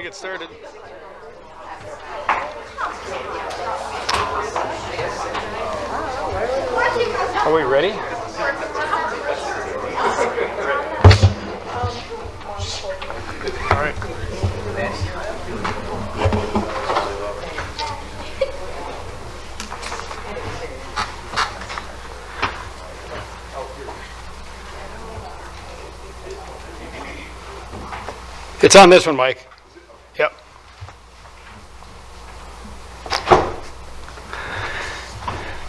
get started. Are we ready? All right. It's on this one, Mike. Yep.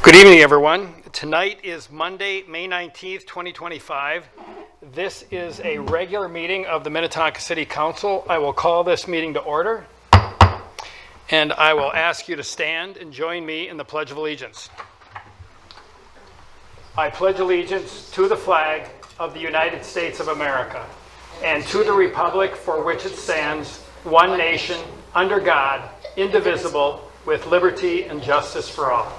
Good evening, everyone. Tonight is Monday, May 19th, 2025. This is a regular meeting of the Minnetonka City Council. I will call this meeting to order, and I will ask you to stand and join me in the Pledge of Allegiance. I pledge allegiance to the flag of the United States of America and to the republic for which it stands, one nation, under God, indivisible, with liberty and justice for all.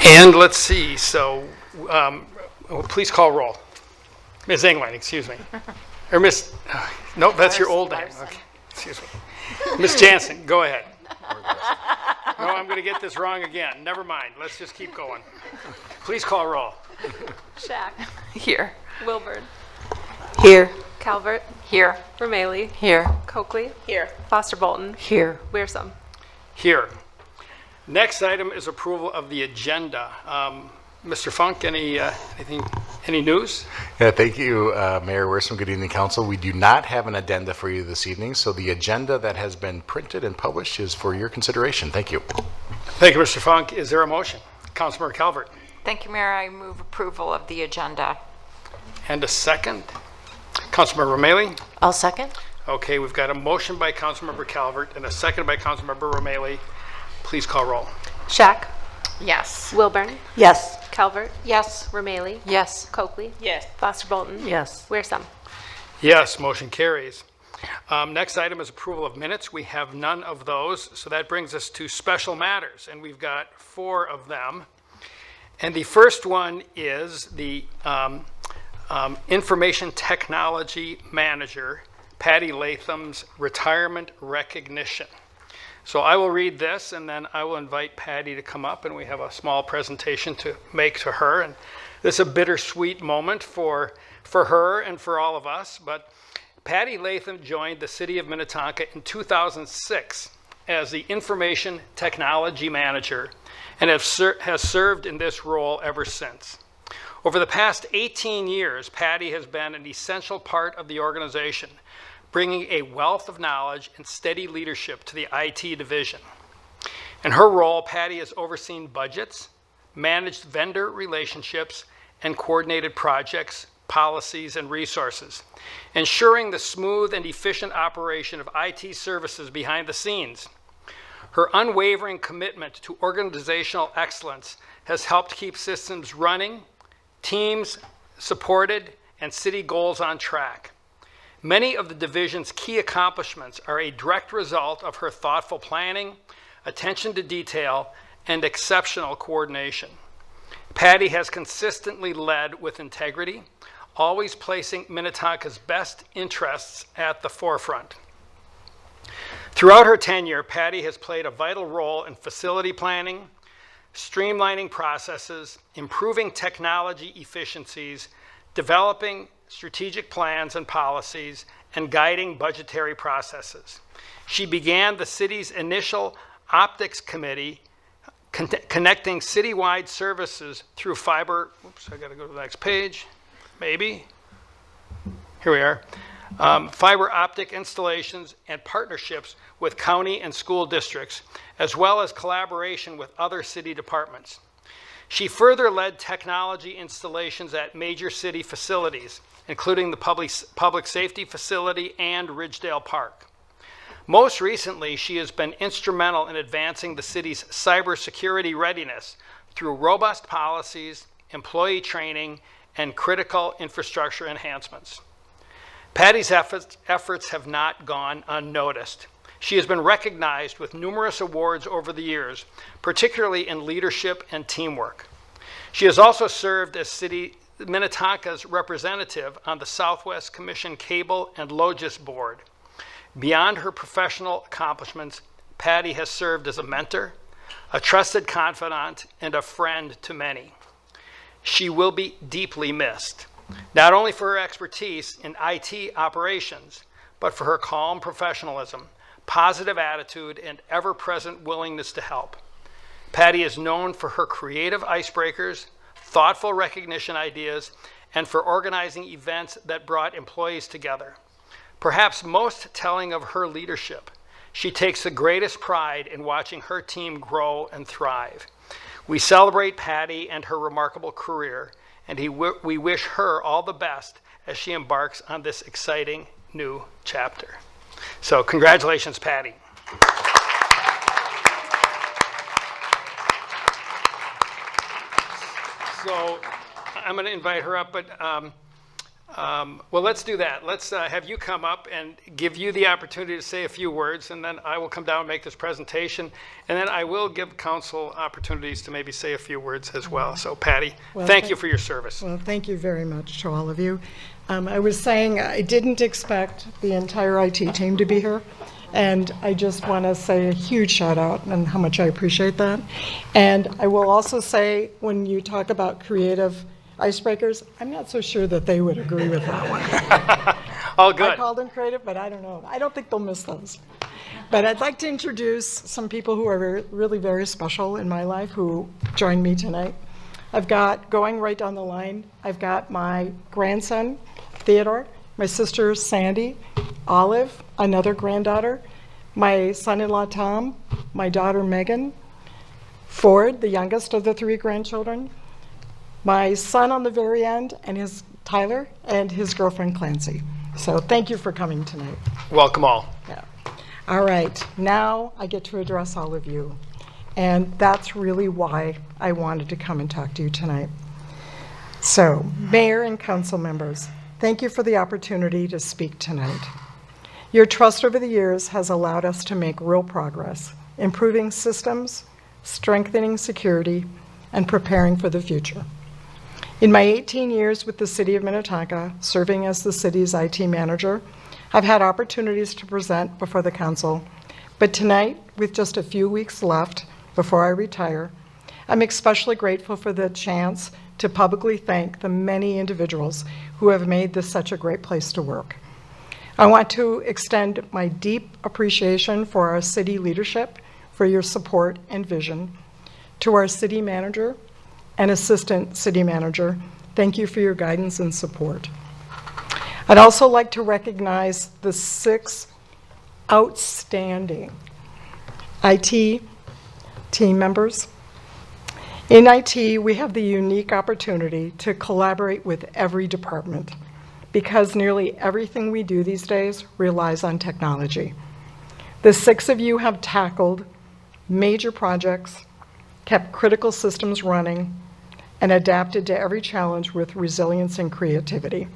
And let's see, so please call roll. Ms. England, excuse me. Or Miss, no, that's your old name. Okay, excuse me. Ms. Jansen, go ahead. No, I'm going to get this wrong again. Never mind. Let's just keep going. Please call roll. Shack. Here. Wilburn. Here. Calvert. Here. Romaley. Here. Coakley. Here. Foster Bolton. Here. Wearsome. Here. Next item is approval of the agenda. Mr. Funk, any news? Yeah, thank you, Mayor Wearsome. Good evening, Council. We do not have an addenda for you this evening, so the agenda that has been printed and published is for your consideration. Thank you. Thank you, Mr. Funk. Is there a motion? Councilmember Calvert. Thank you, Mayor. I move approval of the agenda. And a second. Councilmember Romaley. I'll second. Okay, we've got a motion by Councilmember Calvert and a second by Councilmember Romaley. Please call roll. Shack. Yes. Wilburn. Yes. Calvert. Yes. Romaley. Yes. Coakley. Yes. Foster Bolton. Yes. Wearsome. Yes, motion carries. Next item is approval of minutes. We have none of those, so that brings us to special matters, and we've got 4 of them. And the first one is the Information Technology Manager, Patty Latham's retirement recognition. So I will read this, and then I will invite Patty to come up, and we have a small presentation to make to her. And this is a bittersweet moment for her and for all of us. But Patty Latham joined the City of Minnetonka in 2006 as the Information Technology Manager and has served in this role ever since. Over the past 18 years, Patty has been an essential part of the organization, bringing a wealth of knowledge and steady leadership to the IT division. In her role, Patty has overseen budgets, managed vendor relationships, and coordinated projects, policies, and resources, ensuring the smooth and efficient operation of IT services behind the scenes. Her unwavering commitment to organizational excellence has helped keep systems running, teams supported, and city goals on track. Many of the division's key accomplishments are a direct result of her thoughtful planning, attention to detail, and exceptional coordination. Patty has consistently led with integrity, always placing Minnetonka's best interests at the forefront. Throughout her tenure, Patty has played a vital role in facility planning, streamlining processes, improving technology efficiencies, developing strategic plans and policies, and guiding budgetary processes. She began the city's initial optics committee, connecting citywide services through fiber. Oops, I gotta go to the next page, maybe. Here we are. Fiber optic installations and partnerships with county and school districts, as well as collaboration with other city departments. She further led technology installations at major city facilities, including the public safety facility and Ridgedale Park. Most recently, she has been instrumental in advancing the city's cybersecurity readiness through robust policies, employee training, and critical infrastructure enhancements. Patty's efforts have not gone unnoticed. She has been recognized with numerous awards over the years, particularly in leadership and teamwork. She has also served as Minnetonka's representative on the Southwest Commission Cable and Logis Board. Beyond her professional accomplishments, Patty has served as a mentor, a trusted confidant, and a friend to many. She will be deeply missed, not only for her expertise in IT operations, but for her calm professionalism, positive attitude, and ever-present willingness to help. Patty is known for her creative icebreakers, thoughtful recognition ideas, and for organizing events that brought employees together. Perhaps most telling of her leadership, she takes the greatest pride in watching her team grow and thrive. We celebrate Patty and her remarkable career, and we wish her all the best as she embarks on this exciting new chapter. So congratulations, Patty. So I'm going to invite her up, but well, let's do that. Let's have you come up and give you the opportunity to say a few words, and then I will come down and make this presentation, and then I will give council opportunities to maybe say a few words as well. So Patty, thank you for your service. Well, thank you very much to all of you. I was saying I didn't expect the entire IT team to be here, and I just want to say a huge shout out and how much I appreciate that. And I will also say, when you talk about creative icebreakers, I'm not so sure that they would agree with that one. All good. I called them creative, but I don't know. I don't think they'll miss those. But I'd like to introduce some people who are really very special in my life who joined me tonight. I've got, going right down the line, I've got my grandson, Theodore, my sister, Sandy, Olive, another granddaughter, my son-in-law, Tom, my daughter, Megan, Ford, the youngest of the 3 grandchildren, my son on the very end, and his Tyler, and his girlfriend, Clancy. So thank you for coming tonight. Welcome all. Yeah. All right, now I get to address all of you. And that's really why I wanted to come and talk to you tonight. So, Mayor and council members, thank you for the opportunity to speak tonight. Your trust over the years has allowed us to make real progress, improving systems, strengthening security, and preparing for the future. In my 18 years with the City of Minnetonka, serving as the city's IT manager, I've had opportunities to present before the council, but tonight, with just a few weeks left before I retire, I'm especially grateful for the chance to publicly thank the many individuals who have made this such a great place to work. I want to extend my deep appreciation for our city leadership, for your support and vision. To our city manager and assistant city manager, thank you for your guidance and support. I'd also like to recognize the 6 outstanding IT team members. In IT, we have the unique opportunity to collaborate with every department because nearly everything we do these days relies on technology. The 6 of you have tackled major projects, kept critical systems running, and adapted to every challenge with resilience and creativity.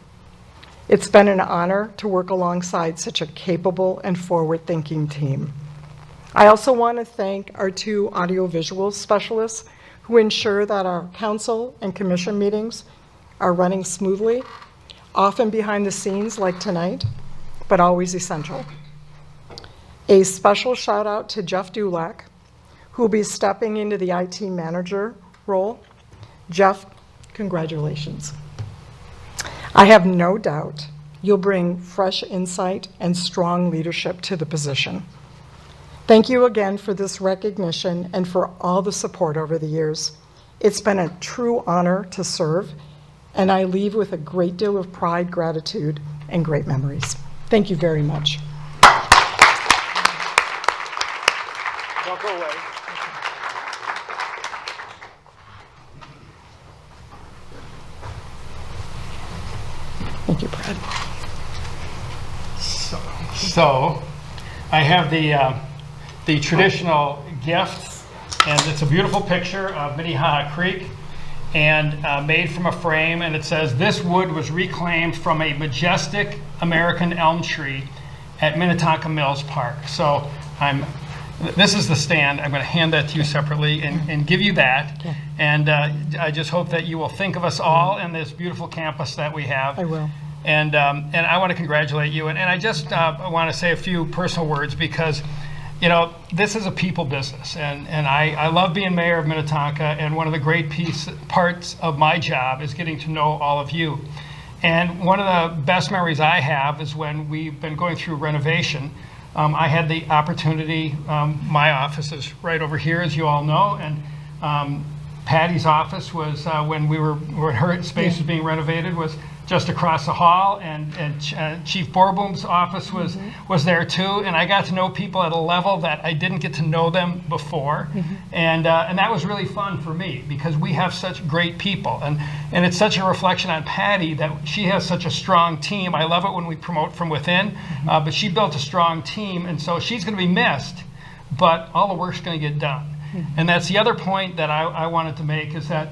It's been an honor to work alongside such a capable and forward-thinking team. I also want to thank our 2 audiovisual specialists who ensure that our council and commission meetings are running smoothly, often behind the scenes like tonight, but always essential. A special shout out to Jeff Dulac, who will be stepping into the IT manager role. Jeff, congratulations. I have no doubt you'll bring fresh insight and strong leadership to the position. Thank you again for this recognition and for all the support over the years. It's been a true honor to serve, and I leave with a great deal of pride, gratitude, and great memories. Thank you very much. Don't go away. Thank you, Brad. So I have the traditional gift, and it's a beautiful picture of Minnehaha Creek, and made from a frame, and it says, "This wood was reclaimed from a majestic American elm tree at Minnetonka Mills Park." So I'm this is the stand. I'm going to hand that to you separately and give you that. And I just hope that you will think of us all in this beautiful campus that we have. I will. And I want to congratulate you. And I just want to say a few personal words because, you know, this is a people business. And I love being mayor of Minnetonka. And one of the great parts of my job is getting to know all of you. And one of the best memories I have is when we've been going through renovation. I had the opportunity, my office is right over here, as you all know, and Patty's office was, when her space was being renovated, was just across the hall, and Chief Borboom's office was there too, and I got to know people at a level that I didn't get to know them before, and that was really fun for me because we have such great people, and it's such a reflection on Patty that she has such a strong team. I love it when we promote from within, but she built a strong team, and so she's going to be missed, but all the work's going to get done. And that's the other point that I wanted to make is that,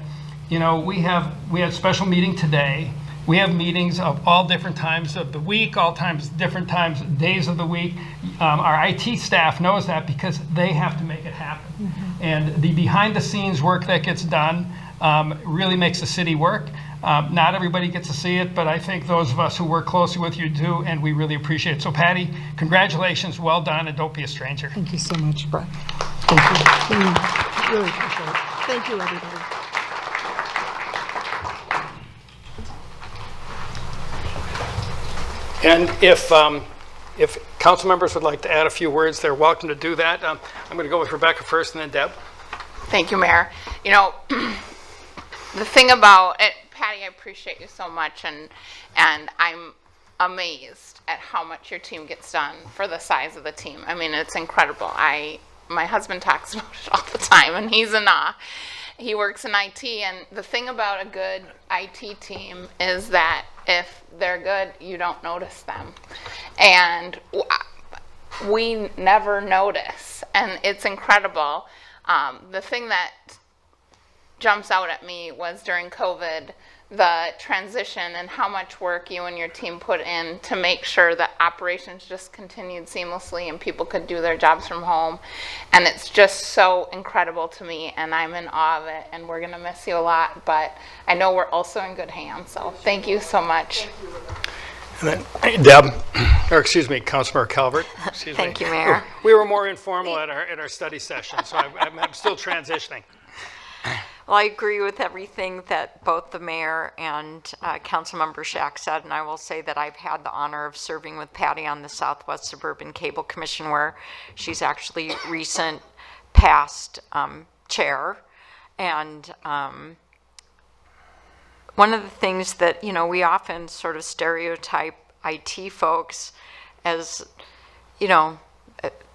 you know, we had a special meeting today. We have meetings of all different times of the week, different times, days of the week. Our IT staff knows that because they have to make it happen. And the behind the scenes work that gets done really makes the city work. Not everybody gets to see it, but I think those of us who work closely with you do, and we really appreciate it. So Patty, congratulations, well done, and don't be a stranger. Thank you so much, Brett. Thank you. Really appreciate it. Thank you, everybody. And if council members would like to add a few words, they're welcome to do that. I'm going to go with Rebecca first and then Deb. Thank you, Mayor. You know, the thing about it, Patty, I appreciate you so much, and I'm amazed at how much your team gets done for the size of the team. I mean, it's incredible. My husband talks about it all the time, and he's in awe. He works in IT, and the thing about a good IT team is that if they're good, you don't notice them. And we never notice, and it's incredible. The thing that jumps out at me was during COVID, the transition and how much work you and your team put in to make sure that operations just continued seamlessly and people could do their jobs from home. And it's just so incredible to me, and I'm in awe of it, and we're gonna miss you a lot, but I know we're also in good hands, so thank you so much. And then Deb, or excuse me, Councilmember Calvert. Excuse me. Thank you, Mayor. We were more informal at our study session, so I'm still transitioning. Well, I agree with everything that both the mayor and Councilmember Shack said, and I will say that I've had the honor of serving with Patty on the Southwest Suburban Cable Commission, where she's actually recent past chair. And one of the things that, you know, we often sort of stereotype IT folks as, you know,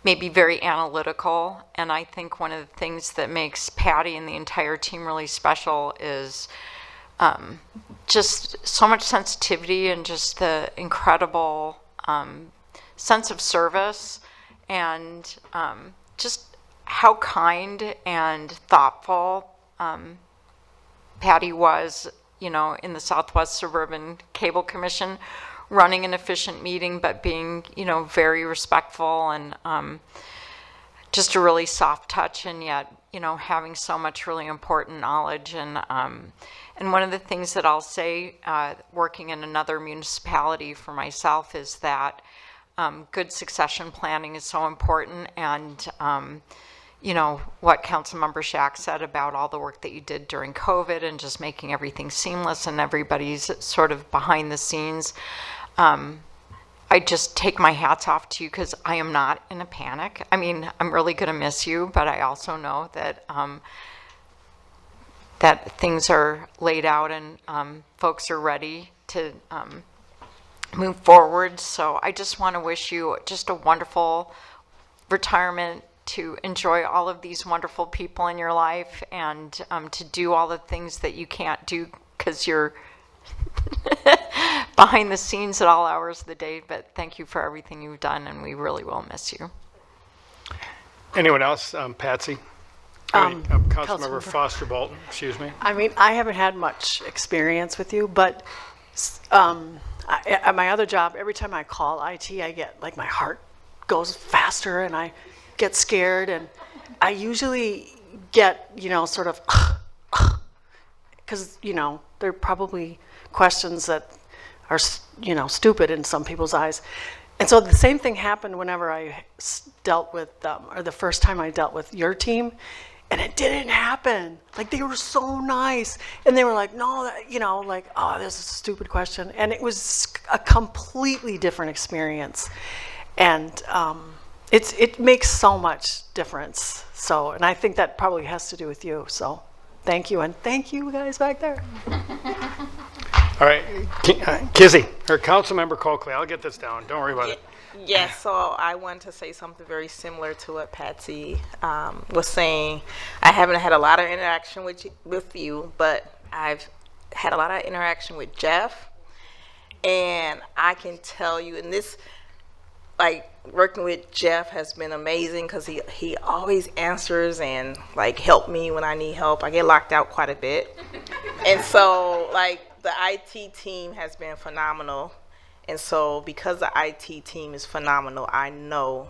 maybe very analytical, and I think one of the things that makes Patty and the entire team really special is just so much sensitivity and just the incredible sense of service, and just how kind and thoughtful Patty was, you know, in the Southwest Suburban Cable Commission, running an efficient meeting, but being, you know, very respectful, and just a really soft touch, and yet, you know, having so much really important knowledge. And one of the things that I'll say, working in another municipality for myself, is that good succession planning is so important. And you know, what Councilmember Shack said about all the work that you did during COVID and just making everything seamless and everybody's sort of behind the scenes. I just take my hats off to you, because I am not in a panic. I mean, I'm really going to miss you, but I also know that that things are laid out, and folks are ready to move forward. So I just want to wish you just a wonderful retirement, to enjoy all of these wonderful people in your life, and to do all the things that you can't do because you're behind the scenes at all hours of the day. But thank you for everything you've done, and we really will miss you. Anyone else? Patsy? Councilmember Councilmember Foster Bolton, excuse me. I mean, I haven't had much experience with you, but at my other job, every time I call IT, I get, like, my heart goes faster, and get scared, and I usually get, sort of, because, there are probably questions that are, stupid in some people's eyes. And so the same thing happened whenever I dealt with, or the first time I dealt with your team, and it didn't happen. Like, they were so nice, and they were like, no, like, oh, this is a stupid question. And it was a completely different experience. And it makes so much difference. So, and I think that probably has to do with you. So thank you, and thank you guys back there. All right, Kizzy, or Councilmember Coakley, I'll get this down. Don't worry about it. Yes, so I want to say something very similar to what Patsy was saying. I haven't had a lot of interaction with you, but I've had a lot of interaction with Jeff. And I can tell you, and this, like, working with Jeff has been amazing because he always answers and, like, help me when I need help. I get locked out quite a bit. And so, like, the IT team has been phenomenal. And so because the IT team is phenomenal, I know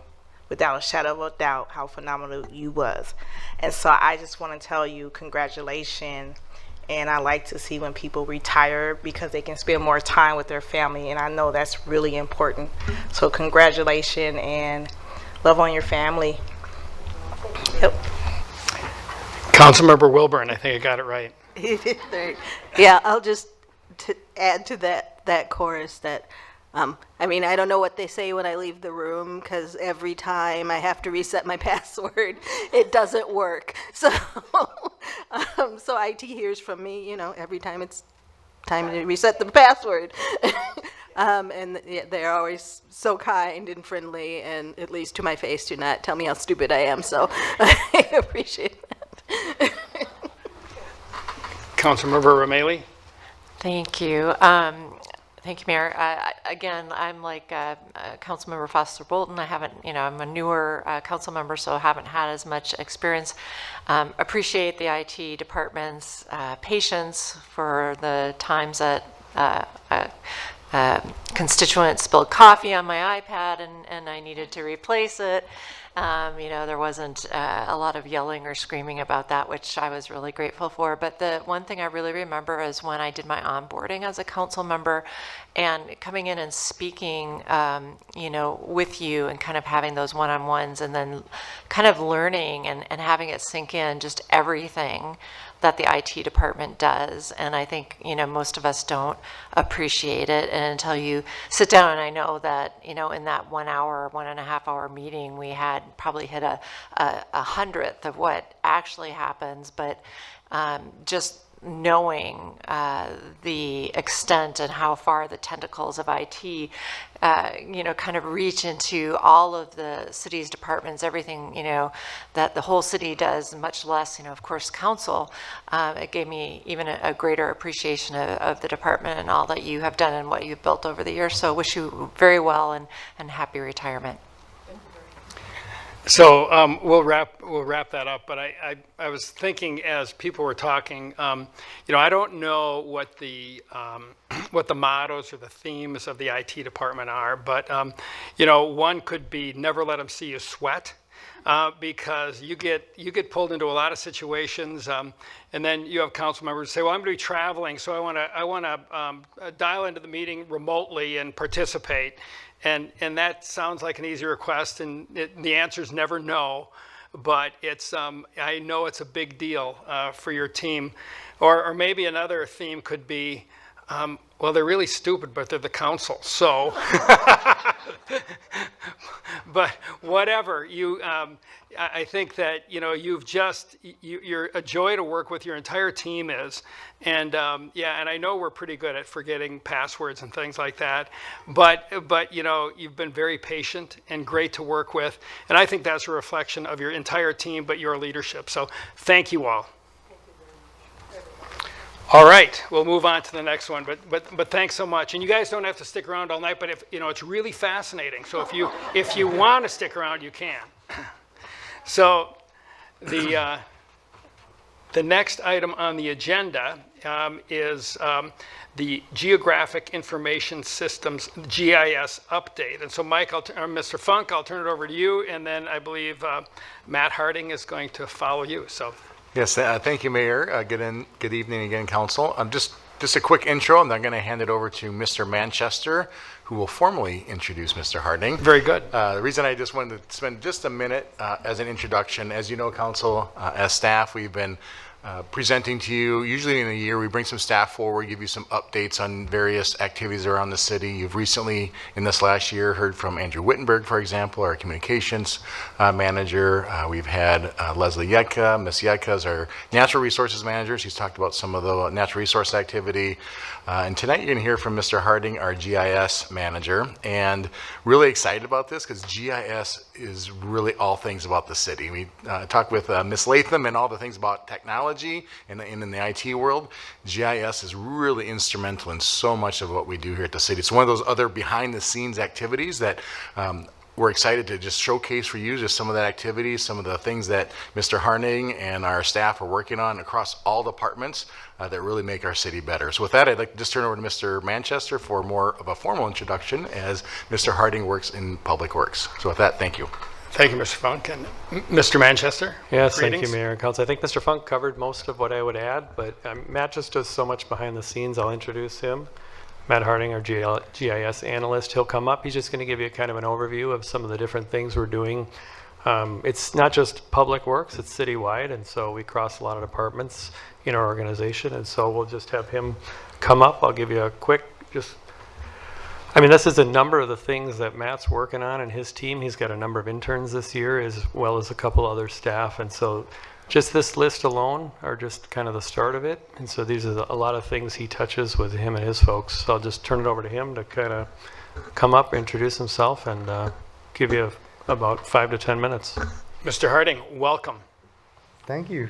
without a shadow of a doubt how phenomenal you was. And so I just want to tell you congratulations. And I like to see when people retire because they can spend more time with their family. And I know that's really important. So congratulations and love on your family. Yep. Councilmember Wilburn, I think I got it right. Yeah, I'll just add to that chorus that, I mean, I don't know what they say when I leave the room because every time I have to reset my password, it doesn't work. So, so IT hears from me, every time it's time to reset the password. And they're always so kind and friendly, and at least to my face, do not tell me how stupid I am. So I appreciate that. Councilmember Romali? Thank you. Thank you, Mayor. Again, I'm like Councilmember Foster Bolton. I haven't, I'm a newer council member, so I haven't had as much experience. Appreciate the IT department's patience for the times that constituent spilled coffee on my iPad and I needed to replace it. There wasn't a lot of yelling or screaming about that, which I was really grateful for. But the one thing I really remember is when I did my onboarding as a council member and coming in and speaking, with you and kind of having those one-on-ones and then kind of learning and having it sink in just everything that the IT department does. And I think, most of us don't appreciate it. And until you sit down, and I know that, in that 1 hour, 1.5 hour meeting, we had probably hit a 100th of what actually happens. But just knowing the extent and how far the tentacles of IT, kind of reach into all of the city's departments, everything, that the whole city does, much less, of course, council. It gave me even a greater appreciation of the department and all that you have done and what you've built over the years. So wish you very well and happy retirement. So we'll wrap that up. But I was thinking as people were talking, I don't know what the mottos or the themes of the IT department are, but one could be never let them see you sweat. Because you get pulled into a lot of situations, and then you have council members say, "Well, I'm going to be traveling, so I want to dial into the meeting remotely and participate," and that sounds like an easy request, and the answer is never no, but it's I know it's a big deal for your team, or maybe another theme could be. Well, they're really stupid, but they're the council. So, but whatever I think that you're a joy to work with. Your entire team is, and and I know we're pretty good at forgetting passwords and things like that. But you've been very patient and great to work with, and I think that's a reflection of your entire team, but your leadership. So, thank you all. All right, we'll move on to the next one, but thanks so much. And you guys don't have to stick around all night, but if it's really fascinating. So if you want to stick around, you can. So the The next item on the agenda is the Geographic Information Systems, GIS update. And so Mike, Mr. Funk, I'll turn it over to you, and then I believe Matt Harding is going to follow you. So, Yes, thank you, Mayor. Good evening again, Council. Just a quick intro, and then I'm going to hand it over to Mr. Manchester, who will formally introduce Mr. Harding. very good. The reason I just wanted to spend just a minute as an introduction, as you know, Council, as staff, we've been presenting to you. Usually in a year, we bring some staff forward, give you some updates on various activities around the city. You've recently, in this last year, heard from Andrew Wittenberg, for example, our communications manager. We've had Leslie Yetka. Ms. Yetka is our natural resources manager. She's talked about some of the natural resource activity. And tonight you're going to hear from Mr. Harding, our GIS manager. And really excited about this because GIS is really all things about the city. We talked with Ms. Latham and all the things about technology and in the IT world. GIS is really instrumental in so much of what we do here at the city. It's one of those other behind the scenes activities that we're excited to just showcase for you just some of that activity, some of the things that Mr. Harding and our staff are working on across all departments that really make our city better. So with that, I'd like to just turn over to Mr. Manchester for more of a formal introduction as Mr. Harding works in Public Works. So with that, thank you. Thank you, Mr. Funk. And Mr. Manchester? Yes, thank greetings. you, Mayor and Council. I think Mr. Funk covered most of what I would add, but Matt just does so much behind the scenes. I'll introduce him. Matt Harding, our GIS analyst, he'll come up. He's just going to give you kind of an overview of some of the different things we're doing. It's not just Public Works, it's citywide, and so we cross a lot of departments in our organization, and so we'll just have him come up. I'll give you a quick, this is a number of the things that Matt's working on and his team. He's got a number of interns this year as well as a couple other staff, and so just this list alone are just kind of the start of it. And so these are a lot of things he touches with him and his folks. So I'll just turn it over to him to kind of come up, introduce himself, and give you about 5 to 10 minutes. Mr. Harding, welcome. Thank you.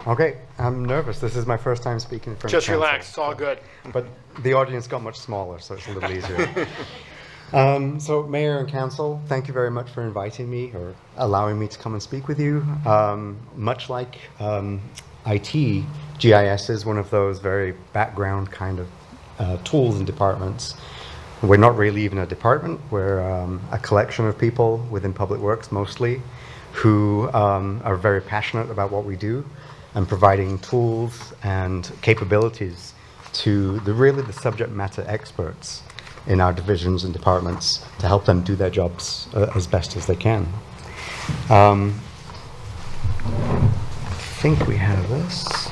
Okay, I'm nervous. This is my first time speaking in front Just of council. relax, it's all good. But the audience got much smaller, so it's a little easier. So, Mayor and Council, thank you very much for inviting me or allowing me to come and speak with you. Much like IT, GIS is one of those very background kind of tools and departments. We're not really even a department. We're a collection of people within Public Works mostly who are very passionate about what we do and providing tools and capabilities to the subject matter experts in our divisions and departments to help them do their jobs as best as they can. I think we have this.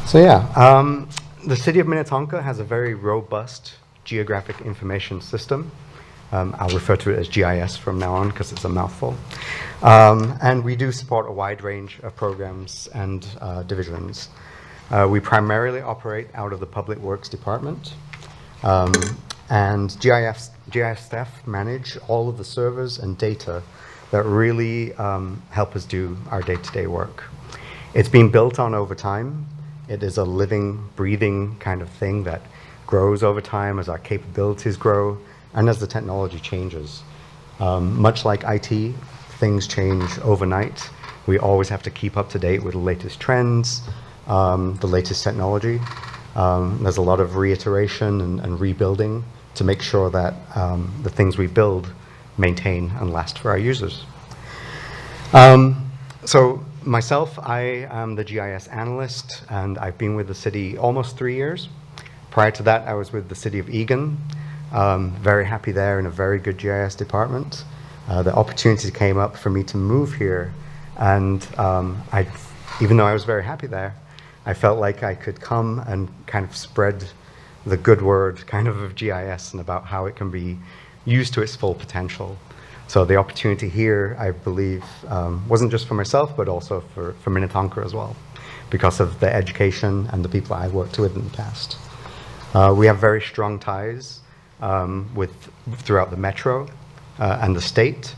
So yeah, the City of Minnetonka has a very robust geographic information system. I'll refer to it as GIS from now on because it's a mouthful. And we do support a wide range of programs and divisions. We primarily operate out of the Public Works Department. And GIS staff manage all of the servers and data that really help us do our day-to-day work. It's been built on over time. It is a living, breathing kind of thing that grows over time as our capabilities grow and as the technology changes. Much like IT, things change overnight. We always have to keep up to date with the latest trends, the latest technology. There's a lot of reiteration and rebuilding to make sure that the things we build maintain and last for our users. So myself, I am the GIS analyst, and I've been with the city almost 3 years. Prior to that, I was with the city of Eagan. Very happy there in a very good GIS department. The opportunity came up for me to move here, and even though I was very happy there, I felt like I could come and kind of spread the good word kind of GIS and about how it can be used to its full potential. So the opportunity here, I believe, wasn't just for myself, but also for Minnetonka as well, because of the education and the people I've worked with in the past. We have very strong ties throughout the metro and the state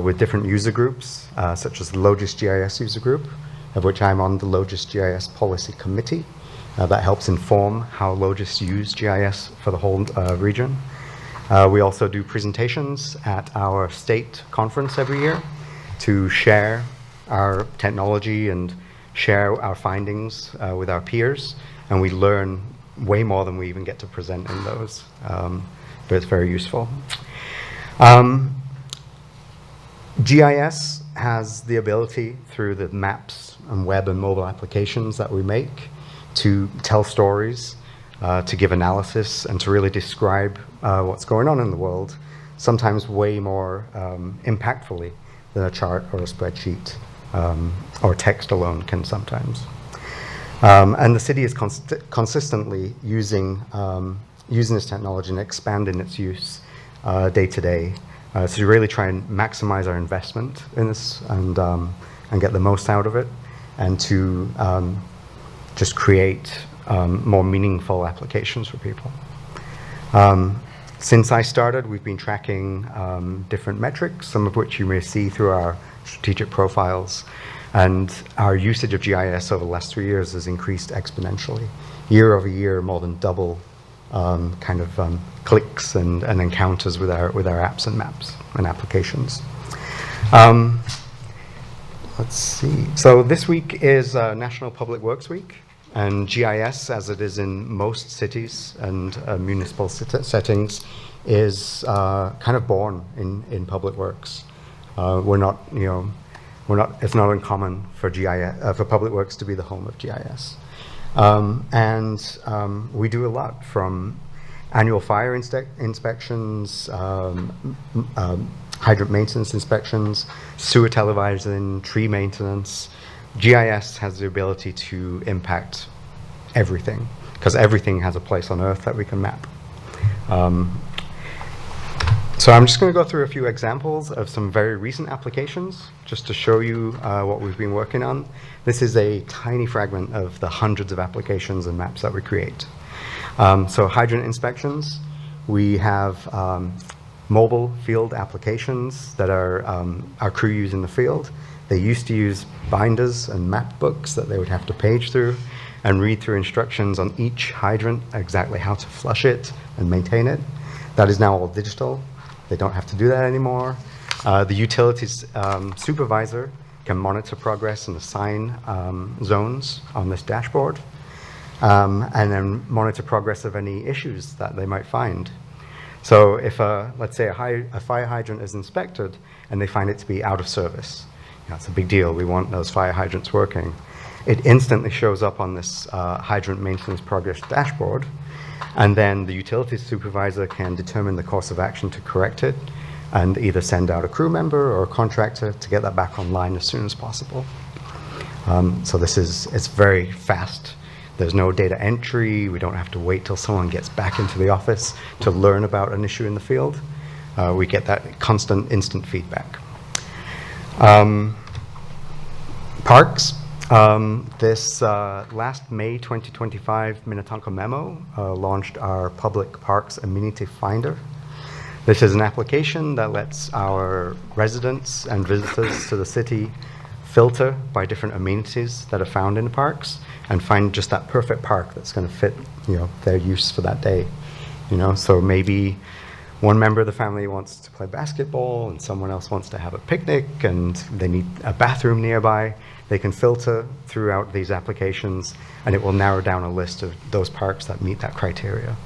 with different user groups, such as the Logis GIS user group, of which I'm on the Logis GIS Policy Committee. That helps inform how Logis use GIS for the whole region. We also do presentations at our state conference every year to share our technology and share our findings with our peers, and we learn way more than we even get to present in those. But it's very useful. GIS has the ability, through the maps and web and mobile applications that we make, to tell stories, to give analysis, and to really describe what's going on in the world, sometimes way more impactfully than a chart or a spreadsheet or text alone can sometimes. And the city is consistently using this technology and expanding its use day to day. To really try and maximize our investment in this and get the most out of it, and to just create more meaningful applications for people. Since I started, we've been tracking different metrics, some of which you may see through our strategic profiles. And our usage of GIS over the last 3 years has increased exponentially. Year over year, more than double clicks and encounters with our apps and maps and applications. Let's see. So this week is National Public Works Week, and GIS, as it is in most cities and municipal settings, is kind of born in public works. It's not uncommon for for public works to be the home of GIS. We do a lot, from annual fire inspections, hydrant maintenance inspections, sewer televising, tree maintenance. GIS has the ability to impact everything, because everything has a place on Earth that we can map. So I'm just going to go through a few examples of some very recent applications, just to show you what we've been working on. This is a tiny fragment of the hundreds of applications and maps that we create. So hydrant inspections, we have mobile field applications that our crew use in the field. They used to use binders and map books that they would have to page through and read through instructions on each hydrant, exactly how to flush it and maintain it. That is now all digital. They don't have to do that anymore. The utilities supervisor can monitor progress and assign zones on this dashboard, and then monitor progress of any issues that they might find. So if, let's say, a fire hydrant is inspected and they find it to be out of service, it's a big deal. We want those fire hydrants working. It instantly shows up on this hydrant maintenance progress dashboard, and then the utilities supervisor can determine the course of action to correct it, and either send out a crew member or a contractor to get that back online as soon as possible. So it's very fast. There's no data entry. We don't have to wait till someone gets back into the office to learn about an issue in the field. We get that constant, instant feedback. Parks. This last May 2025, Minnetonka Memo launched our Public Parks Amenity Finder. This is an application that lets our residents and visitors to the city filter by different amenities that are found in the parks and find just that perfect park that's going to fit, their use for that day. So maybe one member of the family wants to play basketball and someone else wants to have a picnic and they need a bathroom nearby. They can filter throughout these applications and it will narrow down a list of those parks that meet that criteria.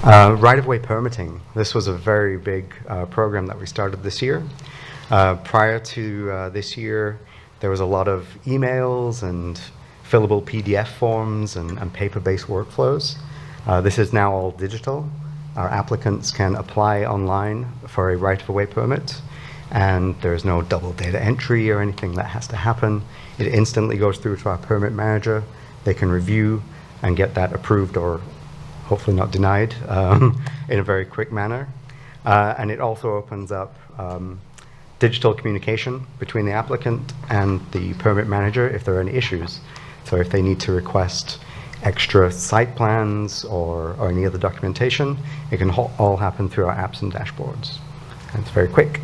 Right-of-way permitting. This was a very big program that we started this year. Prior to this year, there was a lot of emails and fillable PDF forms and paper-based workflows. This is now all digital. Our applicants can apply online for a right-of-way permit, and there's no double data entry or anything that has to happen. It instantly goes through to our permit manager. They can review and get that approved or hopefully not denied in a very quick manner. And it also opens up digital communication between the applicant and the permit manager if there are any issues. So if they need to request extra site plans or any other documentation, it can all happen through our apps and dashboards. And it's very quick.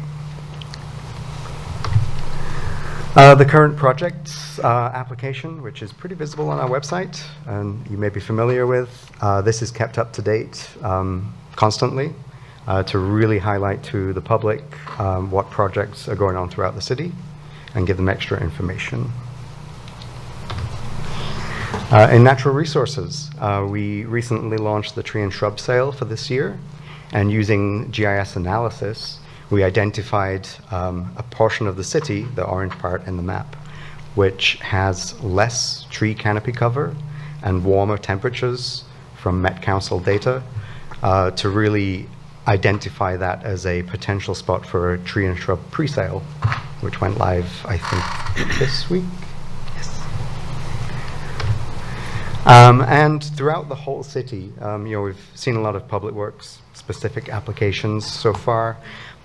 The current projects application, which is pretty visible on our website and you may be familiar with, this is kept up to date constantly to really highlight to the public what projects are going on throughout the city. and give them extra information. In natural resources, we recently launched the tree and shrub sale for this year, and using GIS analysis, we identified a portion of the city, the orange part in the map, which has less tree canopy cover and warmer temperatures from Met Council data to really identify that as a potential spot for a tree and shrub pre-sale, which went live, I think, this week. And throughout the whole city, we've seen a lot of public works specific applications so far,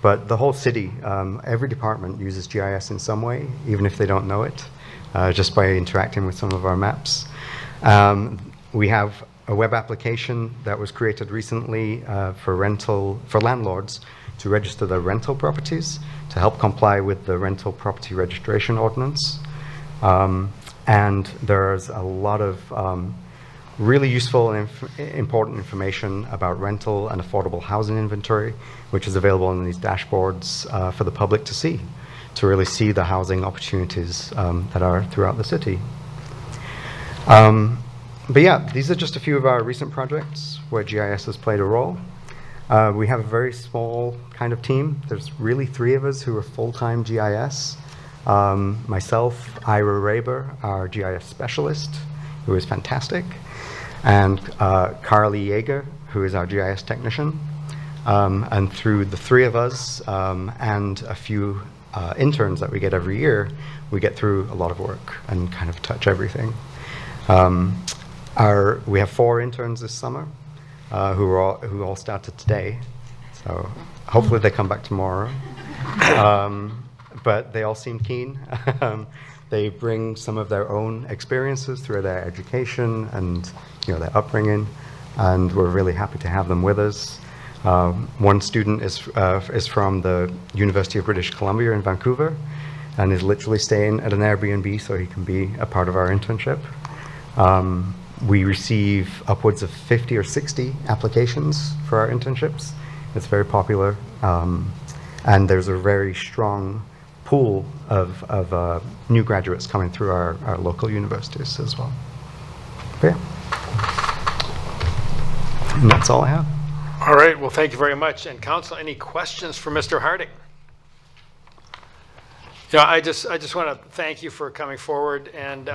but the whole city, every department uses GIS in some way, even if they don't know it, just by interacting with some of our maps. We have a web application that was created recently for landlords to register their rental properties to help comply with the rental property registration ordinance. And there's a lot of really useful and important information about rental and affordable housing inventory, which is available in these dashboards for the public to see the housing opportunities that are throughout the city. But yeah, these are just a few of our recent projects where GIS has played a role. We have a very small kind of team. There's really 3 of us who are full-time GIS. Myself, Ira Raber, our GIS specialist, who is fantastic, and Carly Yeager, who is our GIS technician. And through the 3 of us and a few interns that we get every year, we get through a lot of work and kind of touch everything. We have 4 interns this summer who all started today, so hopefully they come back tomorrow. But they all seem keen. They bring some of their own experiences through their education and their upbringing, and we're really happy to have them with us. One student is from the University of British Columbia in Vancouver, and is literally staying at an Airbnb so he can be a part of our internship. We receive upwards of 50 or 60 applications for our internships. It's very popular, and there's a very strong pool of new graduates coming through our local universities as well. But yeah. And that's all I have. All right, well, thank you very much. And Council, any questions for Mr. Harding? I just want to thank you for coming forward. And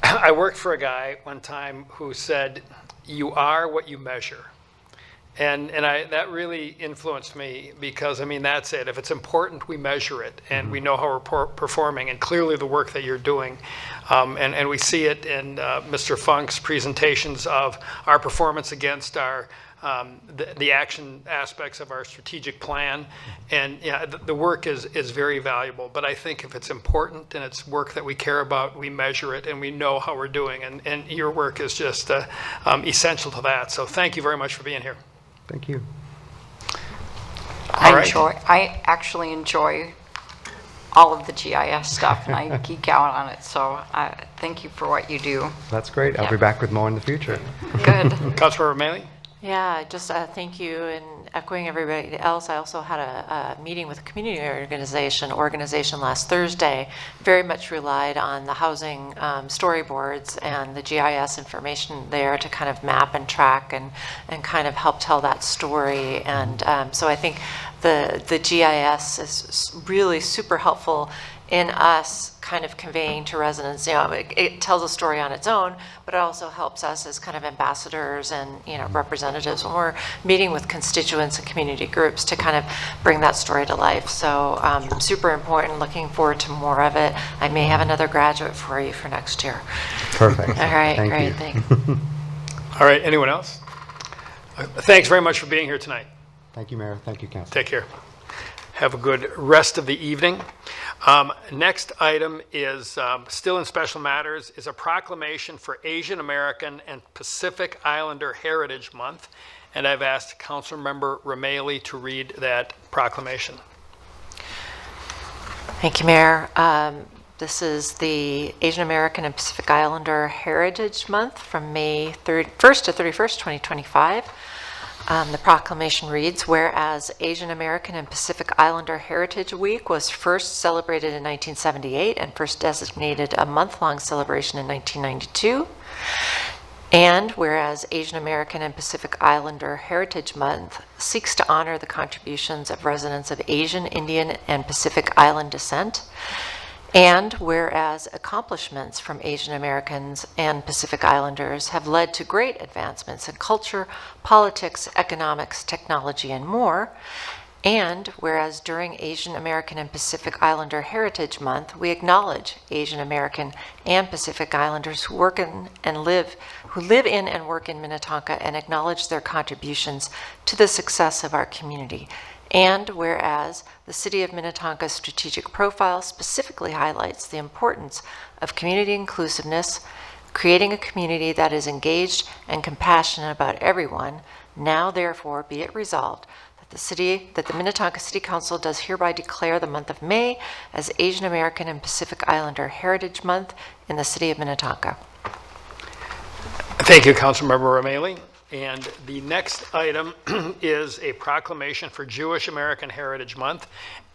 I worked for a guy one time who said, "You are what you measure." And that really influenced me, because, I mean, that's it. If it's important, we measure it, and we know how we're performing, and clearly the work that you're doing. And we see it in Mr. Funk's presentations of our performance against our the action aspects of our strategic plan. And yeah, the work is very valuable. But I think if it's important and it's work that we care about, we measure it and we know how we're doing. And your work is just essential to that. So thank you very much for being here. Thank you. I actually enjoy all of the GIS stuff, and I geek out on it. So thank you for what you do. That's great. I'll be back with more in the future. Good. Councilmember Maley? Yeah, just thank you, and echoing everybody else, I also had a meeting with a community organization last Thursday, very much relied on the housing storyboards and the GIS information there to kind of map and track and kind of help tell that story. And so I think the GIS is really super helpful in us kind of conveying to residents, it tells a story on its own, but it also helps us as kind of ambassadors and, representatives when we're meeting with constituents and community groups to kind of bring that story to life. So super important, looking forward to more of it. I may have another graduate for you for next year. Perfect. All right, Thank great, you. thanks. All right, anyone else? Thanks very much for being here tonight. Thank you, Mayor. Thank you, Council. Take care. Have a good rest of the evening. Next item is, still in special matters, is a proclamation for Asian American and Pacific Islander Heritage Month. And I've asked Councilmember Rameli to read that proclamation. Thank you, Mayor. This is the Asian American and Pacific Islander Heritage Month from May 1st to 31st, 2025. The proclamation reads, whereas Asian American and Pacific Islander Heritage Week was first celebrated in 1978 and first designated a month-long celebration in 1992, and whereas Asian American and Pacific Islander Heritage Month seeks to honor the contributions of residents of Asian, Indian, and Pacific Island descent, and whereas accomplishments from Asian Americans and Pacific Islanders have led to great advancements in culture, politics, economics, technology, and more, and whereas during Asian American and Pacific Islander Heritage Month, we acknowledge Asian American and Pacific Islanders who live in and work in Minnetonka and acknowledge their contributions to the success of our community. And whereas the City of Minnetonka's strategic profile specifically highlights the importance of community inclusiveness, creating a community that is engaged and compassionate about everyone, now therefore be it resolved that the Minnetonka City Council does hereby declare the month of May as Asian American and Pacific Islander Heritage Month in the City of Minnetonka. Thank you, Councilmember O'Malley. And the next item is a proclamation for Jewish American Heritage Month,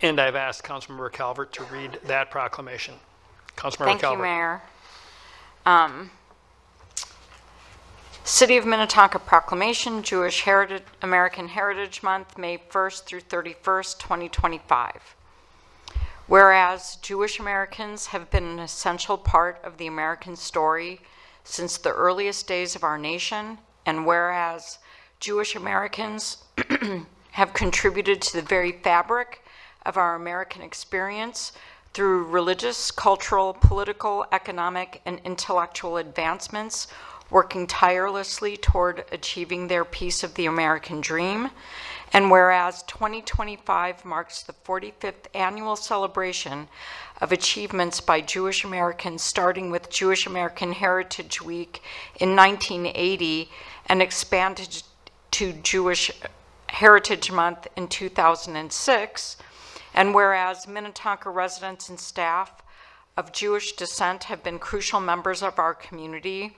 and I've asked Councilmember Calvert to read that proclamation. Councilmember Calvert. Thank you, Mayor. City of Minnetonka Proclamation, Jewish American Heritage Month, May 1st through 31st, 2025. Whereas Jewish Americans have been an essential part of the American story since the earliest days of our nation, and whereas Jewish Americans have contributed to the very fabric of our American experience through religious, cultural, political, economic, and intellectual advancements, working tirelessly toward achieving their piece of the American dream. And whereas 2025 marks the 45th annual celebration of achievements by Jewish Americans, starting with Jewish American Heritage Week in 1980 and expanded to Jewish Heritage Month in 2006, and whereas Minnetonka residents and staff of Jewish descent have been crucial members of our community,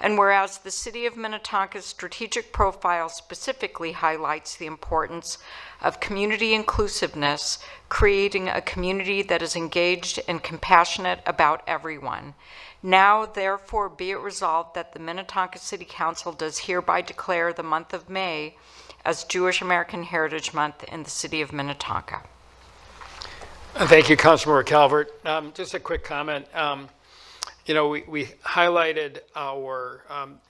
and whereas the City of Minnetonka's strategic profile specifically highlights the importance of community inclusiveness, creating a community that is engaged and compassionate about everyone. Now, therefore, be it resolved that the Minnetonka City Council does hereby declare the month of May as Jewish American Heritage Month in the City of Minnetonka. Thank you, Councilmember Calvert. Just a quick comment. We highlighted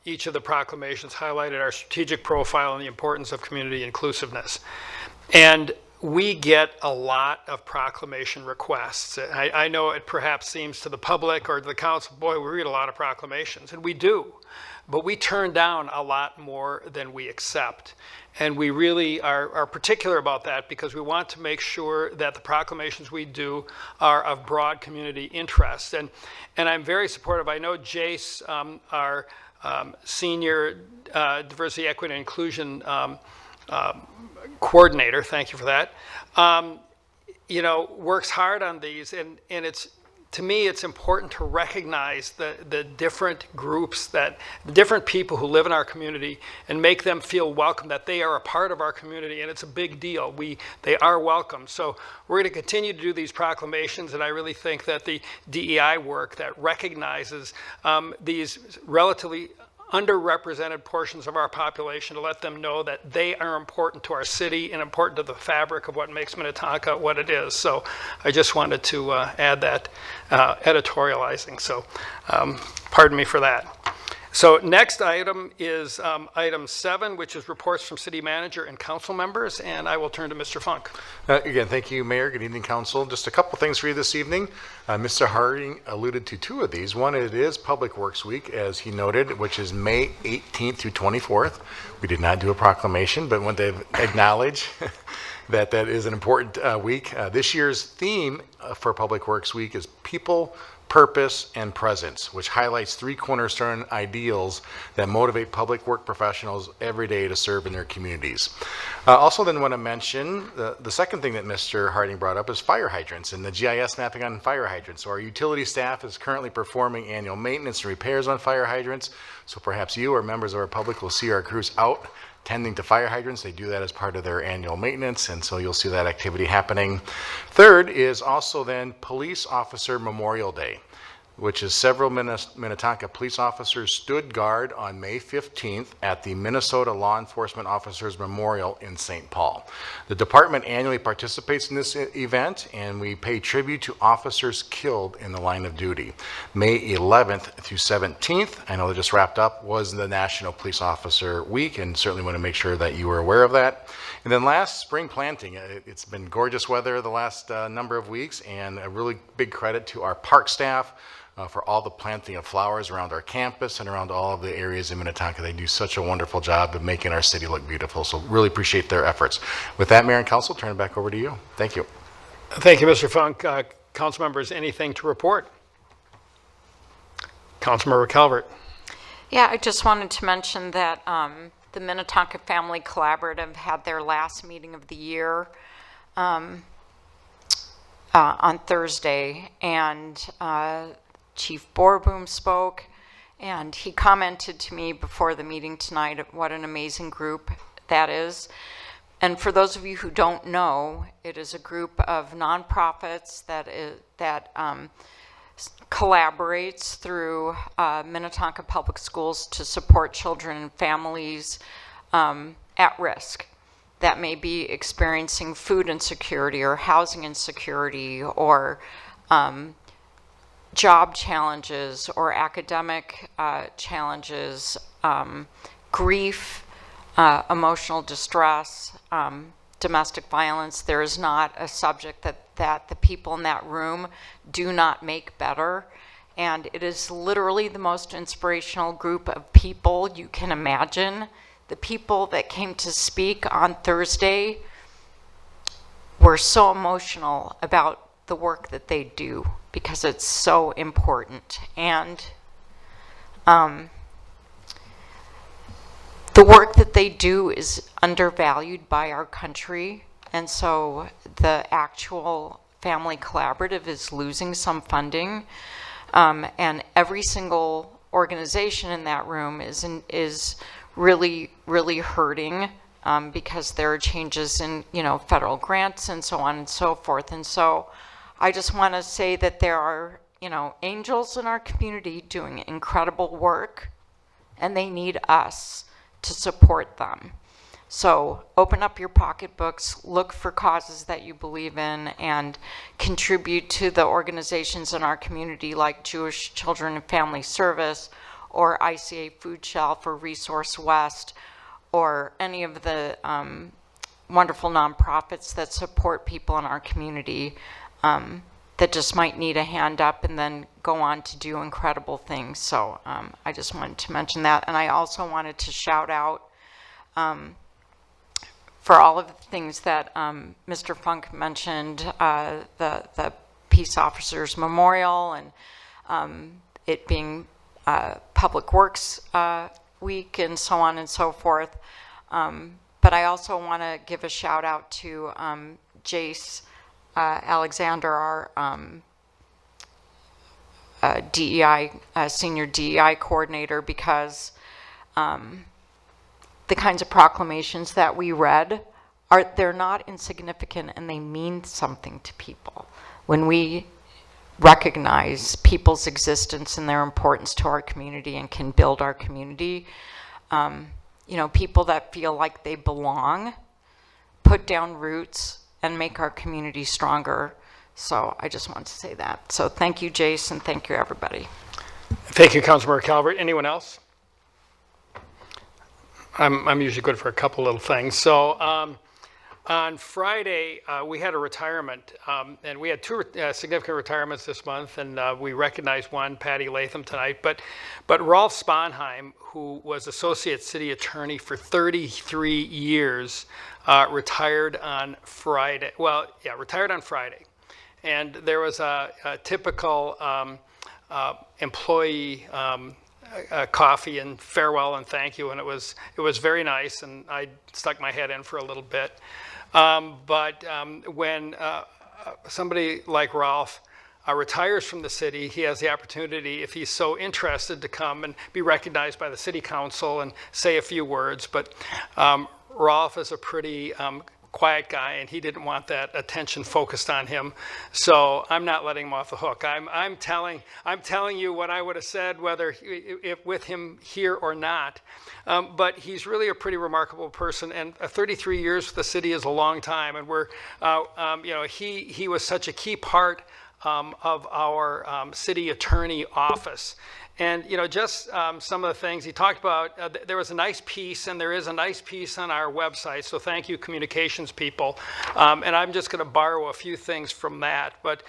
each of the proclamations highlighted our strategic profile and the importance of community inclusiveness. And we get a lot of proclamation requests. I know it perhaps seems to the public or to the council, boy, we read a lot of proclamations, and we do. But we turn down a lot more than we accept. And we really are particular about that because we want to make sure that the proclamations we do are of broad community interest. And I'm very supportive. I know Jace, our senior diversity, equity, and inclusion coordinator, thank you for that, works hard on these. And it's, to me, it's important to recognize the different groups, the different people who live in our community and make them feel welcome, that they are a part of our community, and it's a big deal. They are welcome. So we're going to continue to do these proclamations, and I really think that the DEI work that recognizes these relatively underrepresented portions of our population, to let them know that they are important to our city and important to the fabric of what makes Minnetonka what it is. So I just wanted to add that editorializing. So pardon me for that. So next item is item 7, which is reports from city manager and council members, and I will turn to Mr. Funk. Again, thank you, Mayor. Good evening, Council. Just a couple things for you this evening. Mr. Harding alluded to 2 of these. One, it is Public Works Week, as he noted, which is May 18th through 24th. We did not do a proclamation, but want to acknowledge that is an important week. This year's theme for Public Works Week is People, Purpose, and Presence, which highlights 3 cornerstone ideals that motivate public work professionals every day to serve in their communities. Also then want to mention the second thing that Mr. Harding brought up is fire hydrants and the GIS mapping on fire hydrants. So our utility staff is currently performing annual maintenance and repairs on fire hydrants. So perhaps you or members of our public will see our crews out tending to fire hydrants. They do that as part of their annual maintenance, and so you'll see that activity happening. Third is also then Police Officer Memorial Day, which is several Minnetonka police officers stood guard on May 15th at the Minnesota Law Enforcement Officers Memorial in St. Paul. The department annually participates in this event, and we pay tribute to officers killed in the line of duty. May 11th through 17th, I know they just wrapped up, was the National Police Officer Week, and certainly want to make sure that you were aware of that. And then last, spring planting. It's been gorgeous weather the last number of weeks, and a really big credit to our park staff for all the planting of flowers around our campus and around all of the areas in Minnetonka. They do such a wonderful job of making our city look beautiful, so really appreciate their efforts. With that, Mayor and Council, turn it back over to you. Thank you. Thank you, Mr. Funk. Council members, anything to report? Councilmember Calvert. Yeah, I just wanted to mention that the Minnetonka Family Collaborative had their last meeting of the year on Thursday, and Chief Borboom spoke, and he commented to me before the meeting tonight what an amazing group that is. And for those of you who don't know, it is a group of nonprofits that collaborates through Minnetonka Public Schools to support children and families at risk that may be experiencing food insecurity or housing insecurity or job challenges or academic challenges, grief, emotional distress, domestic violence. There is not a subject that the people in that room do not make better. And it is literally the most inspirational group of people you can imagine. The people that came to speak on Thursday were so emotional about the work that they do because it's so important. And the work that they do is undervalued by our country, and so the actual Family Collaborative is losing some funding, and every single organization in that room is really, really hurting because there are changes in federal grants and so on and so forth. And so I just want to say that there are angels in our community doing incredible work, and they need us to support them. So open up your pocketbooks, look for causes that you believe in, and contribute to the organizations in our community like Jewish Children and Family Service or ICA Food Shelf or Resource West or any of the wonderful nonprofits that support people in our community that just might need a hand up and then go on to do incredible things. So I just wanted to mention that. And I also wanted to shout out for all of the things that Mr. Funk mentioned, the Peace Officers Memorial and it being Public Works Week and so on and so forth. But I also want to give a shout out to Jace Alexander, our DEI, senior DEI coordinator, because the kinds of proclamations that we read they're not insignificant, and they mean something to people. When we recognize people's existence and their importance to our community and can build our community, people that feel like they belong, put down roots, and make our community stronger. So I just want to say that. So thank you, Jason. Thank you, everybody. Thank you, Councilmember Calvert. Anyone else? I'm usually good for a couple little things. So on Friday, we had a retirement, and we had two significant retirements this month, and we recognized one, Patty Latham, tonight. But Rolf Sponheim, who was Associate City Attorney for 33 years, retired on Friday. Well, yeah, retired on Friday. And there was a typical employee coffee and farewell and thank you, and it was very nice, and I stuck my head in for a little bit. But when somebody like Ralph retires from the city, he has the opportunity, if he's so interested, to come and be recognized by the city council and say a few words. But Rolf is a pretty quiet guy, and he didn't want that attention focused on him. So I'm not letting him off the hook. I'm telling you what I would have said, whether if with him here or not. But he's really a pretty remarkable person, and 33 years with the city is a long time. And we're, he was such a key part of our city attorney office. And, just some of the things he talked about, there was a nice piece, and there is a nice piece on our website, so thank you, communications people. And I'm just going to borrow a few things from that. But,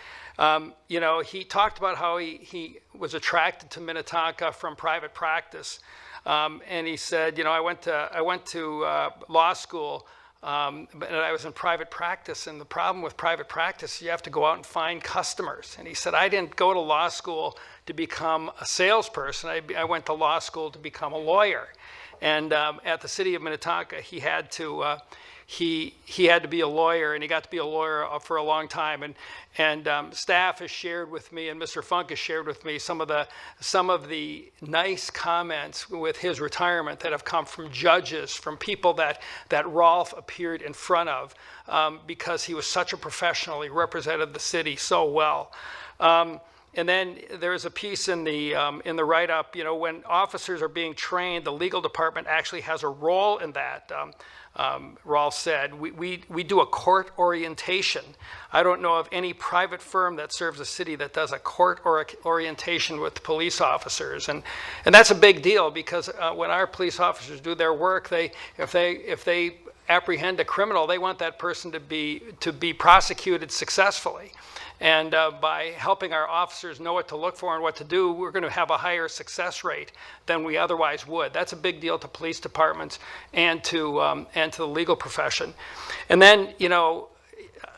he talked about how he was attracted to Minnetonka from private practice. And he said, I went to law school, but I was in private practice, and the problem with private practice, you have to go out and find customers. And he said, I didn't go to law school to become a salesperson. I went to law school to become a lawyer. And at the city of Minnetonka, he had to be a lawyer, and he got to be a lawyer for a long time. And staff has shared with me, and Mr. Funk has shared with me some of the nice comments with his retirement that have come from judges, from people that Rolf appeared in front of, because he was such a professional. He represented the city so well. And then there's a piece in the write-up, when officers are being trained, the legal department actually has a role in that. Rolf said, we do a court orientation. I don't know of any private firm that serves a city that does a court orientation with police officers. And that's a big deal, because when our police officers do their work, if they apprehend a criminal, they want that person to be prosecuted successfully. And by helping our officers know what to look for and what to do, we're going to have a higher success rate than we otherwise would. That's a big deal to police departments and to the legal profession. And then,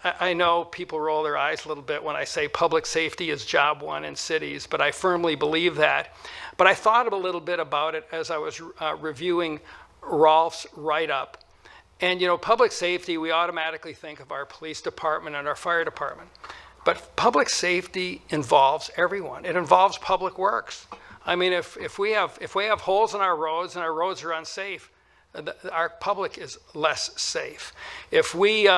I know people roll their eyes a little bit when I say public safety is job one in cities, but I firmly believe that. But I thought a little bit about it as I was reviewing Rolf's write-up. And, public safety, we automatically think of our police department and our fire department. But public safety involves everyone. It involves public works. I mean, if we have holes in our roads and our roads are unsafe, our public is less safe. If we,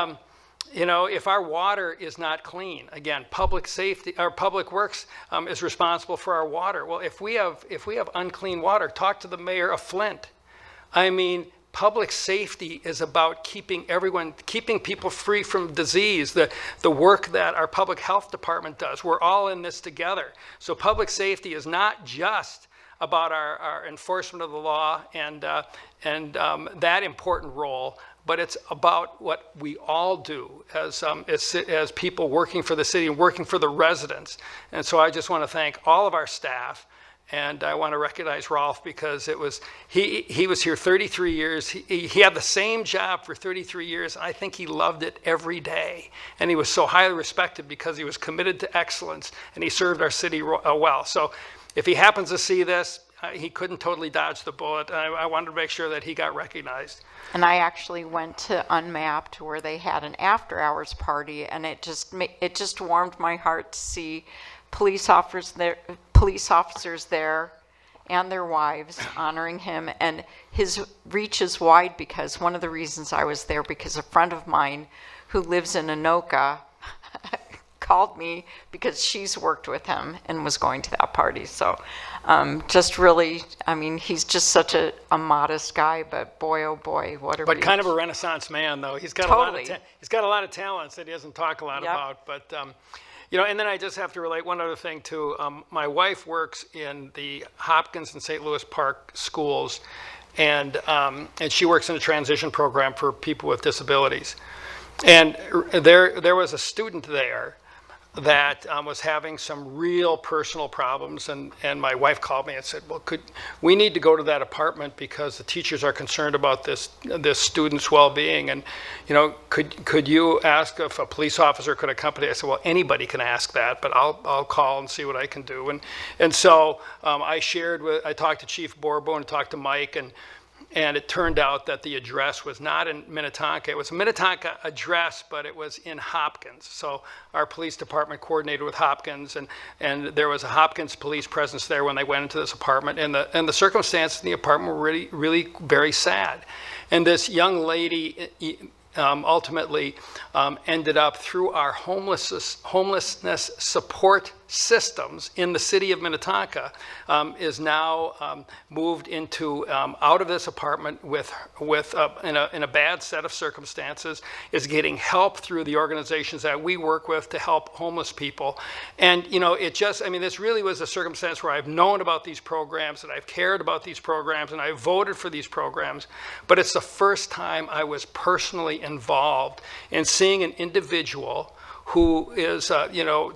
if our water is not clean, again, public safety or public works is responsible for our water. Well, if we have unclean water, talk to the mayor of Flint. I mean, public safety is about keeping people free from disease, the work that our public health department does. We're all in this together. So public safety is not just about our enforcement of the law and that important role, but it's about what we all do as people working for the city and working for the residents. And so I just want to thank all of our staff. And I want to recognize Rolf, because he was here 33 years. He had the same job for 33 years. I think he loved it every day. And he was so highly respected because he was committed to excellence, and he served our city well. So if he happens to see this, he couldn't totally dodge the bullet. I wanted to make sure that he got recognized. And I actually went to Unmapped, where they had an after-hours party, and it just warmed my heart to see police officers there and their wives honoring him. And his reach is wide, because one of the reasons I was there, because a friend of mine who lives in Anoka called me because she's worked with him and was going to that party. So just really, I mean, he's just such a modest guy, but boy, oh boy, what a But reach. kind of a Renaissance man, though. He's got Totally. he's got a lot of talents that he doesn't talk a lot Yep. about. But and then I just have to relate one other thing too. My wife works in the Hopkins and St. Louis Park schools, and she works in a transition program for people with disabilities. And there was a student there that was having some real personal problems, and my wife called me and said, well, we need to go to that apartment because the teachers are concerned about this student's well-being, and could you ask if a police officer could accompany? I said, well, anybody can ask that, but I'll call and see what I can do. And so I talked to Chief Borbo and talked to Mike, and it turned out that the address was not in Minnetonka. It was a Minnetonka address, but it was in Hopkins. So our police department coordinated with Hopkins, and there was a Hopkins police presence there when they went into this apartment. And the circumstances in the apartment were really very sad. And this young lady ultimately ended up through our homelessness support systems in the city of Minnetonka, is now moved into out of this apartment with in a bad set of circumstances, is getting help through the organizations that we work with to help homeless people. And it just, I mean, this really was a circumstance where I've known about these programs and I've cared about these programs and I've voted for these programs, but it's the first time I was personally involved in seeing an individual who is,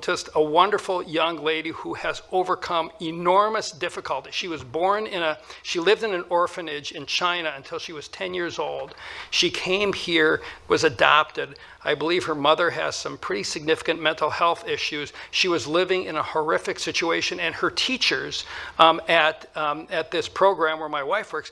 just a wonderful young lady who has overcome enormous difficulty. She was born she lived in an orphanage in China until she was 10 years old. She came here, was adopted. I believe her mother has some pretty significant mental health issues. She was living in a horrific situation, and her teachers at this program where my wife works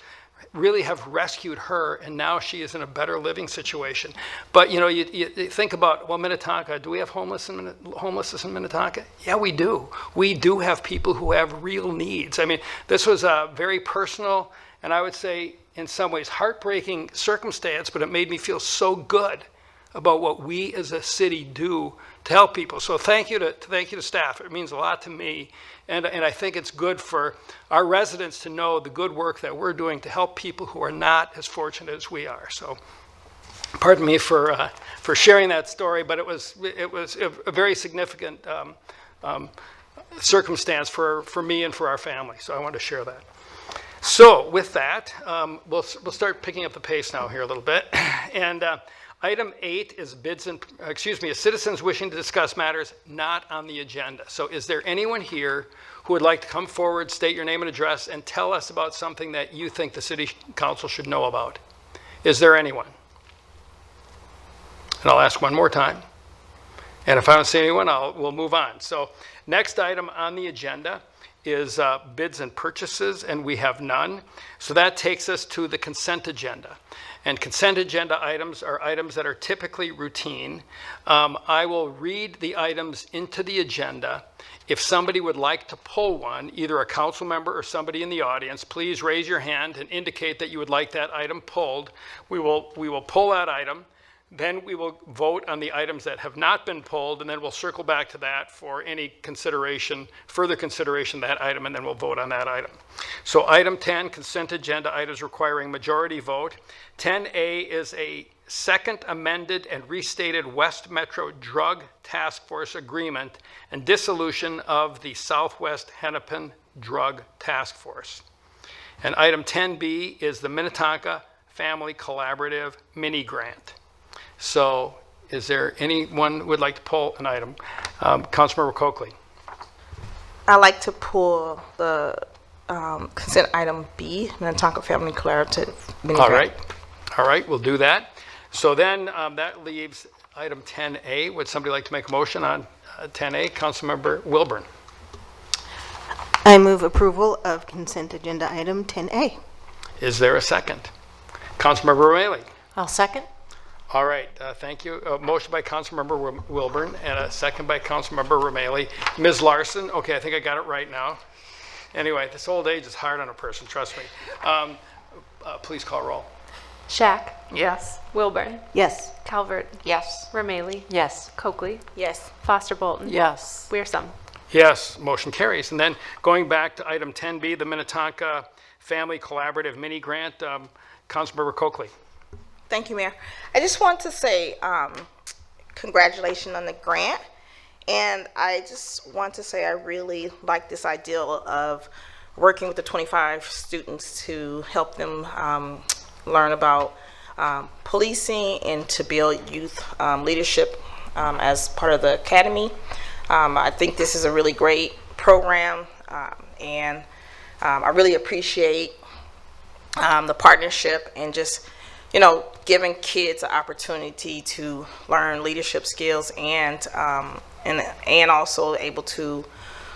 really have rescued her, and now she is in a better living situation. But you think about, well, Minnetonka, do we have homelessness in Minnetonka? Yeah, we do. We do have people who have real needs. I mean, this was a very personal, and I would say in some ways heartbreaking circumstance, but it made me feel so good about what we as a city do to help people. So thank you to staff. It means a lot to me. And I think it's good for our residents to know the good work that we're doing to help people who are not as fortunate as we are. So pardon me for sharing that story, but it was a very significant circumstance for me and for our family. So I wanted to share that. So with that, we'll start picking up the pace now here a little bit. And item 8 is citizens wishing to discuss matters not on the agenda. So is there anyone here who would like to come forward, state your name and address, and tell us about something that you think the city council should know about? Is there anyone? And I'll ask one more time. And if I don't see anyone, we'll move on. So next item on the agenda is bids and purchases, and we have none. So that takes us to the consent agenda. And consent agenda items are items that are typically routine. I will read the items into the agenda. If somebody would like to pull one, either a council member or somebody in the audience, please raise your hand and indicate that you would like that item pulled. We will pull that item. Then we will vote on the items that have not been pulled, and then we'll circle back to that for any further consideration of that item, and then we'll vote on that item. So item 10, consent agenda items requiring majority vote. 10A is a second amended and restated West Metro Drug Task Force Agreement and dissolution of the Southwest Hennepin Drug Task Force. And item 10B is the Minnetonka Family Collaborative Mini Grant. So is there anyone who would like to pull an item? Councilmember Coakley. I like to pull the consent item B, Minnetonka Family Collaborative Mini Grant. All right, we'll do that. So then that leaves item 10A. Would somebody like to make a motion on 10A? Councilmember Wilburn. I move approval of consent agenda item 10A. Is there a second? Councilmember Romali. I'll second. All right, thank you. A motion by Councilmember Wilburn and a second by Councilmember Romali. Ms. Larson, okay, I think I got it right now. Anyway, this old age is hard on a person, trust me. Please call roll. Shack. Yes. Wilburn. Yes. Calvert. Yes. Rameli. Yes. Coakley. Yes. Foster Bolton. Yes. Weersum. Yes, motion carries. And then going back to item 10B, the Minnetonka Family Collaborative Mini Grant, Councilmember Coakley. Thank you, Mayor. I just want to say congratulations on the grant. And I just want to say I really like this idea of working with the 25 students to help them learn about policing and to build youth leadership as part of the academy. I think this is a really great program, and I really appreciate the partnership and just giving kids an opportunity to learn leadership skills and also able to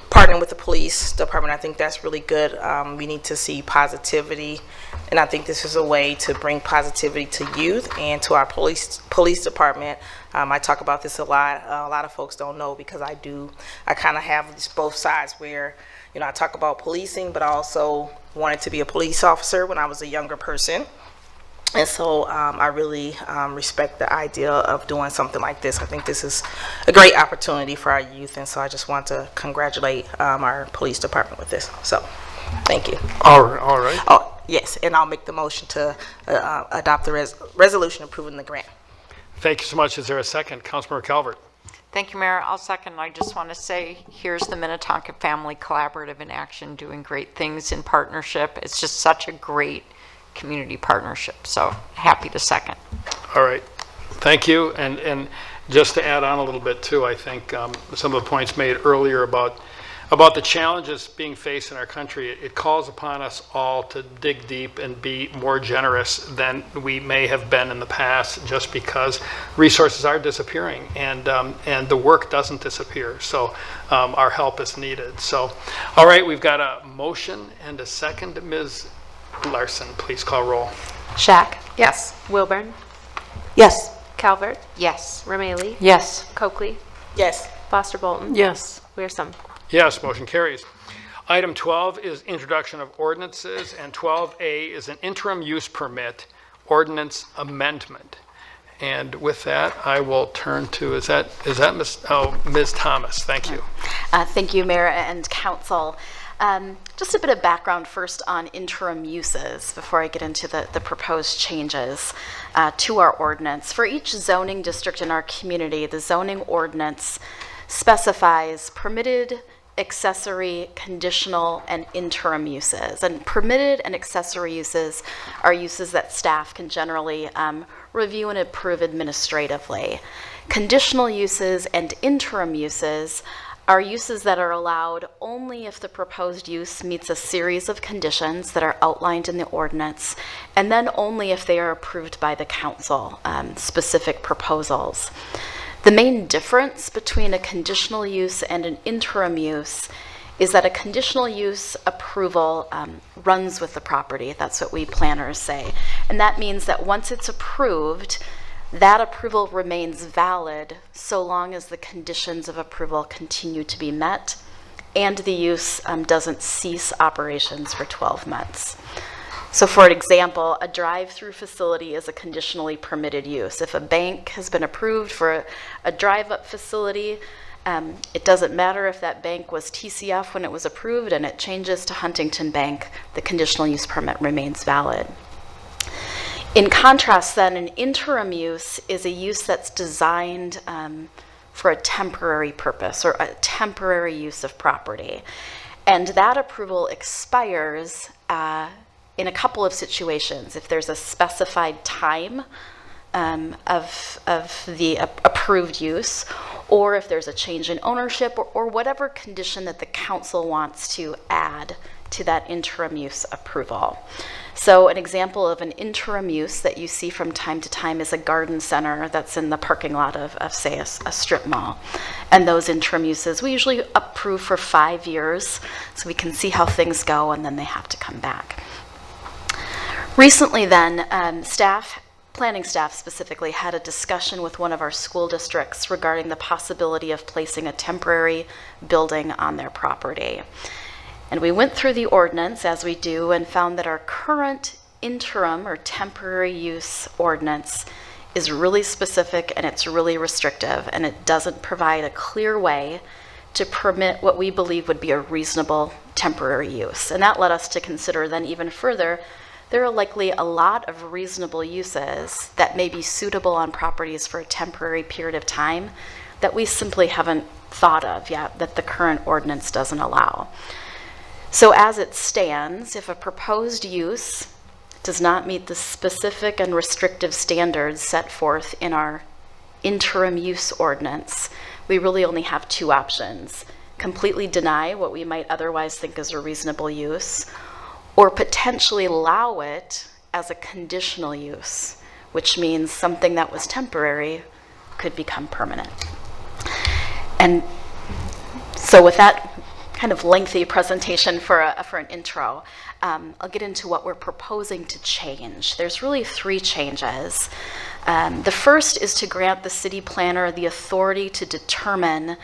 partner with the police department. I think that's really good. We need to see positivity And I think this is a way to bring positivity to youth and to our police department. I talk about this a lot. A lot of folks don't know because I kind of have this both sides where, you know, I talk about policing, but I also wanted to be a police officer when I was a younger person. And so I really respect the idea of doing something like this. I think this is a great opportunity for our youth, and so I just want to congratulate our police department with this. So, thank you. All right. Oh, yes, and I'll make the motion to adopt the resolution approving the grant. Thank you so much. Is there a second? Councilmember Calvert. Thank you, Mayor. I'll second. I just want to say, here's the Minnetonka Family Collaborative in action, doing great things in partnership. It's just such a great community partnership. So happy to second. All right. Thank you. And just to add on a little bit too, I think some of the points made earlier about the challenges being faced in our country, it calls upon us all to dig deep and be more generous than we may have been in the past, just because resources are disappearing and the work doesn't disappear. So our help is needed. So, all right, we've got a motion and a second. Ms. Larson, please call roll. Shack. Yes. Wilburn. Yes. Calvert. Yes. Rameli. Yes. Coakley. Yes. Foster Bolton. Yes. Wearsome. Yes, motion carries. Item 12 is introduction of ordinances, and 12A is an interim use permit ordinance amendment. And with that, I will turn to, is that Ms. Thomas? Thank you. Thank you, Mayor and Council. Just a bit of background first on interim uses before I get into the proposed changes to our ordinance. For each zoning district in our community, the zoning ordinance specifies permitted, accessory, conditional, and interim uses. And permitted and accessory uses are uses that staff can generally review and approve administratively. Conditional uses and interim uses are uses that are allowed only if the proposed use meets a series of conditions that are outlined in the ordinance, and then only if they are approved by the council, specific proposals. The main difference between a conditional use and an interim use is that a conditional use approval runs with the property. That's what we planners say. And that means that once it's approved, that approval remains valid so long as the conditions of approval continue to be met and the use doesn't cease operations for 12 months. So for example, a drive-through facility is a conditionally permitted use. If a bank has been approved for a drive-up facility, it doesn't matter if that bank was TCF when it was approved and it changes to Huntington Bank, the conditional use permit remains valid. In contrast then, an interim use is a use that's designed for a temporary purpose or a temporary use of property. And that approval expires in a couple of situations. If there's a specified time of the approved use, or if there's a change in ownership, or whatever condition that the council wants to add to that interim use approval. So an example of an interim use that you see from time to time is a garden center that's in the parking lot of say, a strip mall. And those interim uses, we usually approve for 5 years, so we can see how things go, and then they have to come back. Recently then, planning staff specifically, had a discussion with one of our school districts regarding the possibility of placing a temporary building on their property. And we went through the ordinance, as we do, and found that our current interim or temporary use ordinance is really specific and it's really restrictive, and it doesn't provide a clear way to permit what we believe would be a reasonable temporary use. And that led us to consider then even further, there are likely a lot of reasonable uses that may be suitable on properties for a temporary period of time that we simply haven't thought of yet, that the current ordinance doesn't allow. So as it stands, if a proposed use does not meet the specific and restrictive standards set forth in our interim use ordinance, we really only have two options: completely deny what we might otherwise think is a reasonable use, or potentially allow it as a conditional use, which means something that was temporary could become permanent. And so with that kind of lengthy presentation for an intro. I'll get into what we're proposing to change. There's really 3 changes. The first is to grant the city planner the authority to determine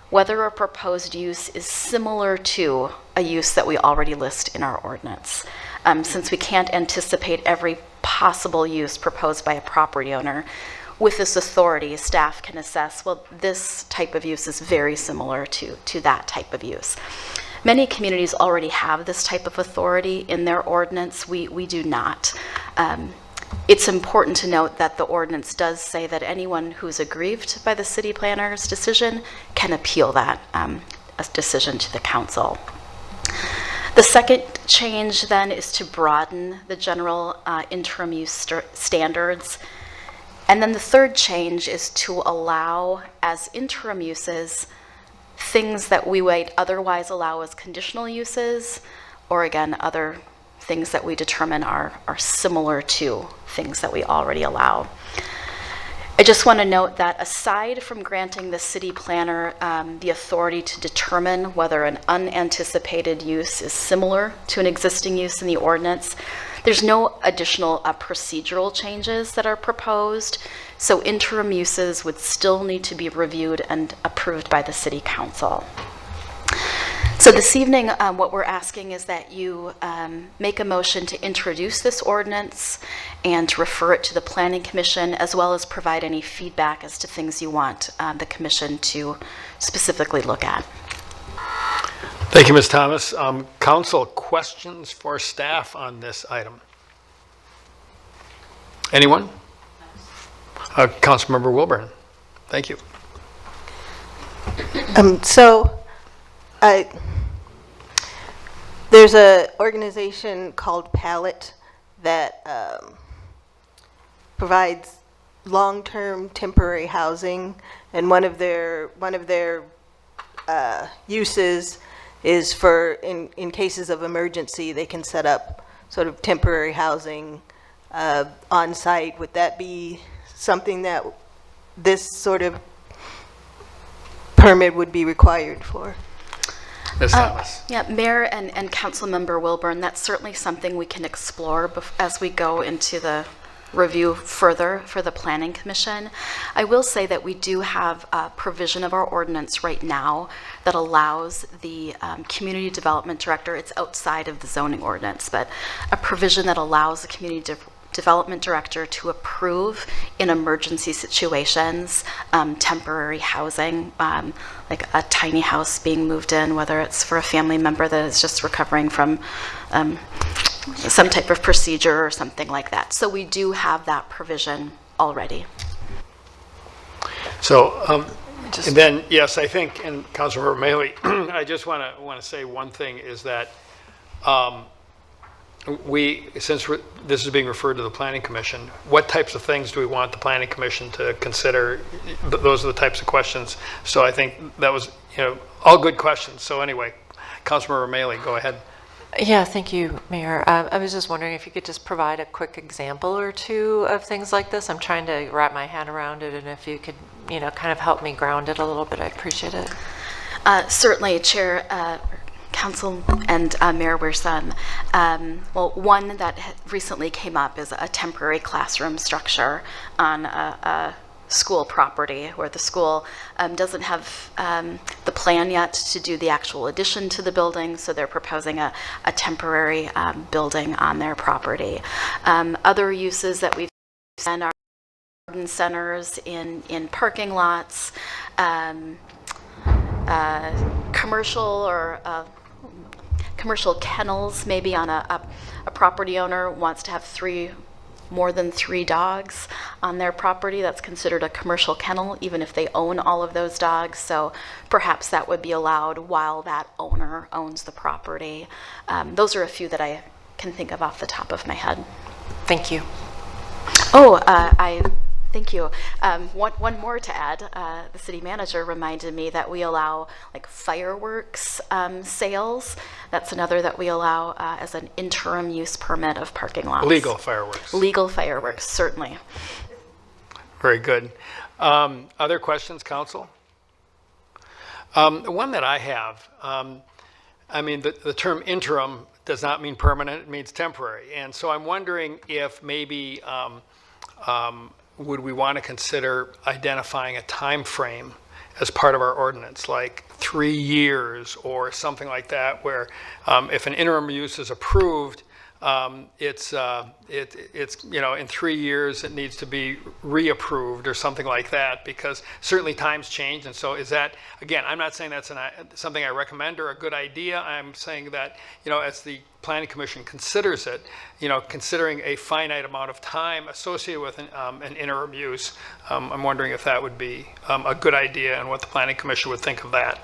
whether a proposed use is similar to a use that we already list in our ordinance. Since we can't anticipate every possible use proposed by a property owner, with this authority, staff can assess, well, this type of use is very similar to that type of use. Many communities already have this type of authority in their ordinance. We do not. It's important to note that the ordinance does say that anyone who's aggrieved by the city planner's decision can appeal that decision to the council. The second change then is to broaden the general interim use standards. And then the third change is to allow as interim uses things that we would otherwise allow as conditional uses, or again, other things that we determine are similar to things that we already allow. I just want to note that aside from granting the city planner the authority to determine whether an unanticipated use is similar to an existing use in the ordinance, there's no additional procedural changes that are proposed, so interim uses would still need to be reviewed and approved by the city council. So this evening, what we're asking is that you make a motion to introduce this ordinance and to refer it to the Planning Commission, as well as provide any feedback as to things you want the commission to specifically look at. Thank you, Ms. Thomas. Council, questions for staff on this item? Anyone? Councilmember Wilburn. Thank you. There's an organization called Pallet that provides long-term temporary housing, and one of their uses is for in cases of emergency, they can set up sort of temporary housing on site. Would that be something that this sort of permit would be required for? Ms. Thomas. Yeah, Mayor and Councilmember Wilburn, that's certainly something we can explore as we go into the review further for the Planning Commission. I will say that we do have a provision of our ordinance right now that allows the Community Development Director, it's outside of the zoning ordinance, but a provision that allows the Community Development Director to approve in emergency situations temporary housing, like a tiny house being moved in, whether it's for a family member that is just recovering from some type of procedure or something like that. So we do have that provision already. So and then, yes, I think, and Councilmember Mailey, I just want to say one thing is that since this is being referred to the Planning Commission, what types of things do we want the Planning Commission to consider? Those are the types of questions. So I think that was, all good questions. So anyway, Councilmember Mailey, go ahead. Yeah, thank you, Mayor. I was just wondering if you could just provide a quick example or two of things like this. I'm trying to wrap my head around it, and if you could, kind of help me ground it a little bit, I'd appreciate it. Certainly, Chair, Council, and Mayor Wiersum. Well, one that recently came up is a temporary classroom structure on a school property where the school doesn't have the plan yet to do the actual addition to the building, so they're proposing a temporary building on their property. Other uses that we've seen are garden centers in parking lots, commercial or commercial kennels, maybe on a property owner wants to have more than three dogs on their property. That's considered a commercial kennel, even if they own all of those dogs. So perhaps that would be allowed while that owner owns the property. Those are a few that I can think of off the top of my head. Thank you. Thank you. One more to add. The city manager reminded me that we allow like fireworks sales. That's another that we allow as an interim use permit of parking lots. Legal fireworks. Legal fireworks, certainly. Very good. Other questions, Council? One that I have, I mean, the term interim does not mean permanent, it means temporary. And so I'm wondering if maybe would we want to consider identifying a time frame as part of our ordinance, like 3 years or something like that, where if an interim use is approved, it's in 3 years it needs to be reapproved or something like that, because certainly times change. And so is that, again, I'm not saying that's something I recommend or a good idea. I'm saying that, as the Planning Commission considers it, considering a finite amount of time associated with an interim use, I'm wondering if that would be a good idea and what the Planning Commission would think of that.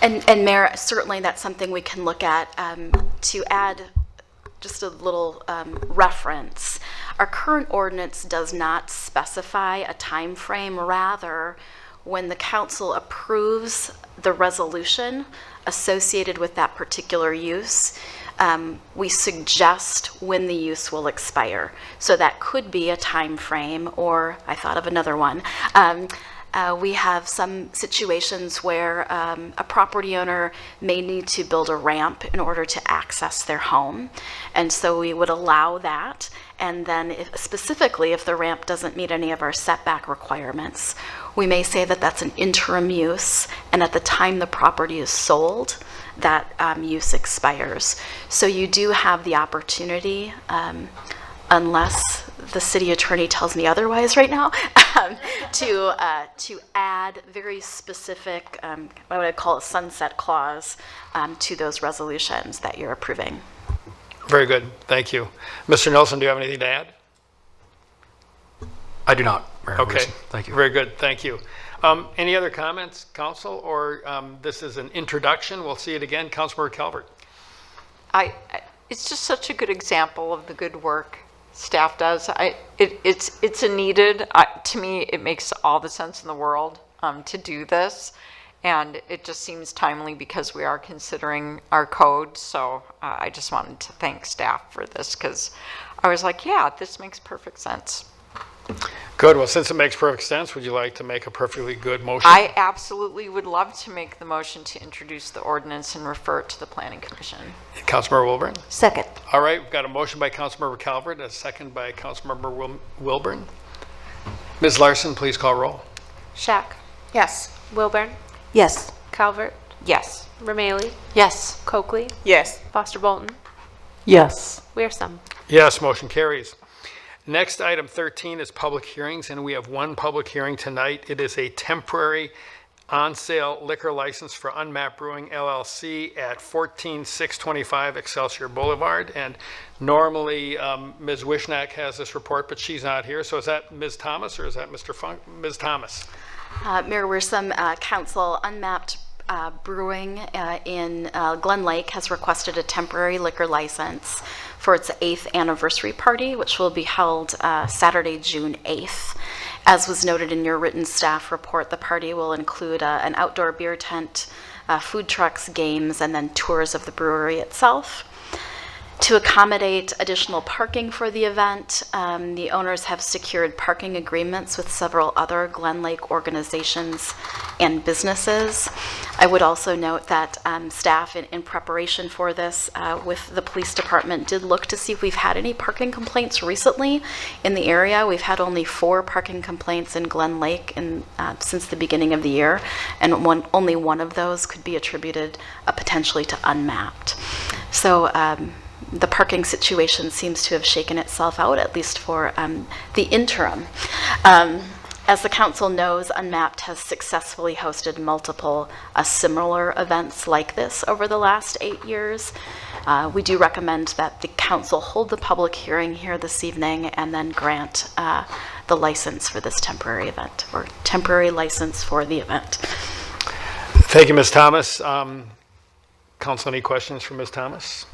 And Mayor, certainly that's something we can look at. To add just a little reference, our current ordinance does not specify a time frame. Rather, when the council approves the resolution associated with that particular use, we suggest when the use will expire. So that could be a time frame, or I thought of another one. We have some situations where a property owner may need to build a ramp in order to access their home. And so we would allow that. And then specifically, if the ramp doesn't meet any of our setback requirements, we may say that that's an interim use. And at the time the property is sold, that use expires. So you do have the opportunity, unless the city attorney tells me otherwise right now, to add very specific, what I call a sunset clause, to those resolutions that you're approving. Very good, thank you. Mr. Nelson, do you have anything to add? I do not, Mayor. Okay, Thank you. Very good, thank you. Any other comments, council, or this is an introduction? We'll see it again. Councilmember Calvert. It's just such a good example of the good work staff does. It's a needed, to me, it makes all the sense in the world to do this. And it just seems timely because we are considering our code. So I just wanted to thank staff for this, because I was like, yeah, this makes perfect sense. Good, well, since it makes perfect sense, would you like to make a perfectly good motion? I absolutely would love to make the motion to introduce the ordinance and refer it to the Planning Commission. Councilmember Wilburn? Second. All right, we've got a motion by Councilmember Calvert, a second by Councilmember Wilburn. Ms. Larson, please call roll. Shack. Yes. Wilburn. Yes. Calvert. Yes. Ramaley. Yes. Coakley. Yes. Foster Bolton. Yes. Wiersum. Yes, motion carries. Next, item 13 is public hearings, and we have one public hearing tonight. It is a temporary on-sale liquor license for Unmapped Brewing LLC at 14625 Excelsior Boulevard. And normally, Ms. Wishnak has this report, but she's not here. So is that Ms. Thomas or is that Mr. Funk? Ms. Thomas. Mayor Wiersum, Council, Unmapped Brewing in Glen Lake has requested a temporary liquor license for its 8th anniversary party, which will be held Saturday, June 8th. As was noted in your written staff report, the party will include an outdoor beer tent, food trucks, games, and then tours of the brewery itself. To accommodate additional parking for the event, the owners have secured parking agreements with several other Glen Lake organizations and businesses. I would also note that staff in preparation for this with the police department did look to see if we've had any parking complaints recently in the area. We've had only 4 parking complaints in Glen Lake since the beginning of the year, and only one of those could be attributed potentially to Unmapped. So the parking situation seems to have shaken itself out, at least for the interim. As the council knows, Unmapped has successfully hosted multiple similar events like this over the last 8 years. We do recommend that the council hold the public hearing here this evening and then grant the license for this temporary event, or temporary license for the event. Thank you, Ms. Thomas. Council, any questions for Ms. Thomas?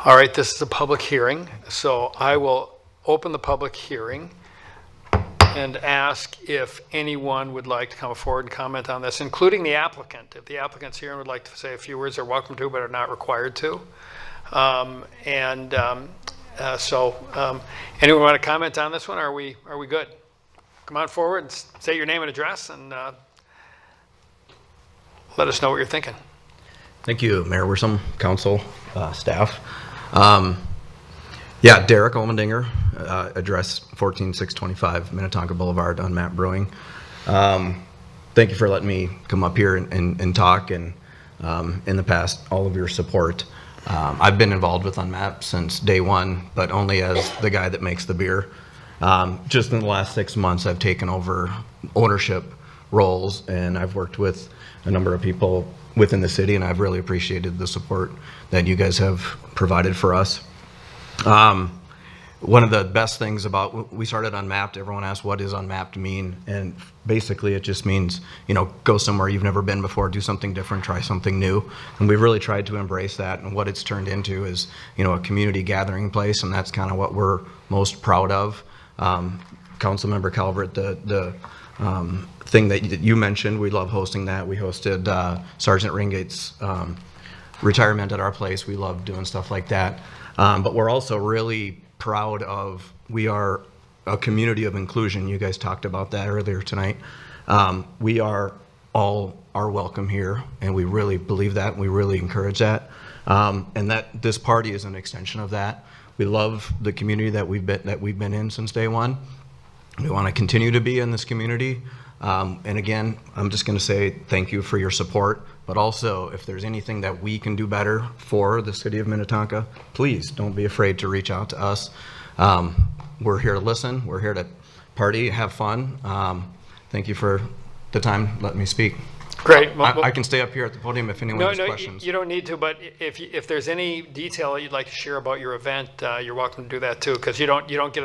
All right, this is a public hearing, so I will open the public hearing and ask if anyone would like to come forward and comment on this, including the applicant. If the applicant's here and would like to say a few words, they're welcome to, but are not required to. Anyone want to comment on this one? Are we good? Come on forward and say your name and address and let us know what you're thinking. Thank you, Mayor Wissom, council, staff. Yeah, Derek Olmendinger, address 14625 Minnetonka Boulevard, Unmapped Brewing. Thank you for letting me come up here and talk, and in the past, all of your support. I've been involved with Unmapped since day one, but only as the guy that makes the beer. Just in the last 6 months, I've taken over ownership roles, and I've worked with a number of people within the city, and I've really appreciated the support that you guys have provided for us. One of the best things about, we started Unmapped, everyone asks what does Unmapped mean, and basically it just means, you know, go somewhere you've never been before, do something different, try something new, and we've really tried to embrace that, and what it's turned into is, you know, a community gathering place, and that's kind of what we're most proud of. Councilmember Calvert, the thing that you mentioned, we love hosting that. We hosted Sergeant Ringate's retirement at our place. We love doing stuff like that. But we're also really proud of, we are a community of inclusion. You guys talked about that earlier tonight. We are all are welcome here, and we really believe that, and we really encourage that. And that this party is an extension of that. We love the community that we've been in since day one. We want to continue to be in this community. And again, I'm just going to say thank you for your support, but also if there's anything that we can do better for the city of Minnetonka, please don't be afraid to reach out to us. We're here to listen. We're here to party, have fun. Thank you for the time. Let me speak. Great. I can stay up here at the podium if anyone has questions. You don't need to, but if there's any detail that you'd like to share about your event, you're welcome to do that too, because you don't get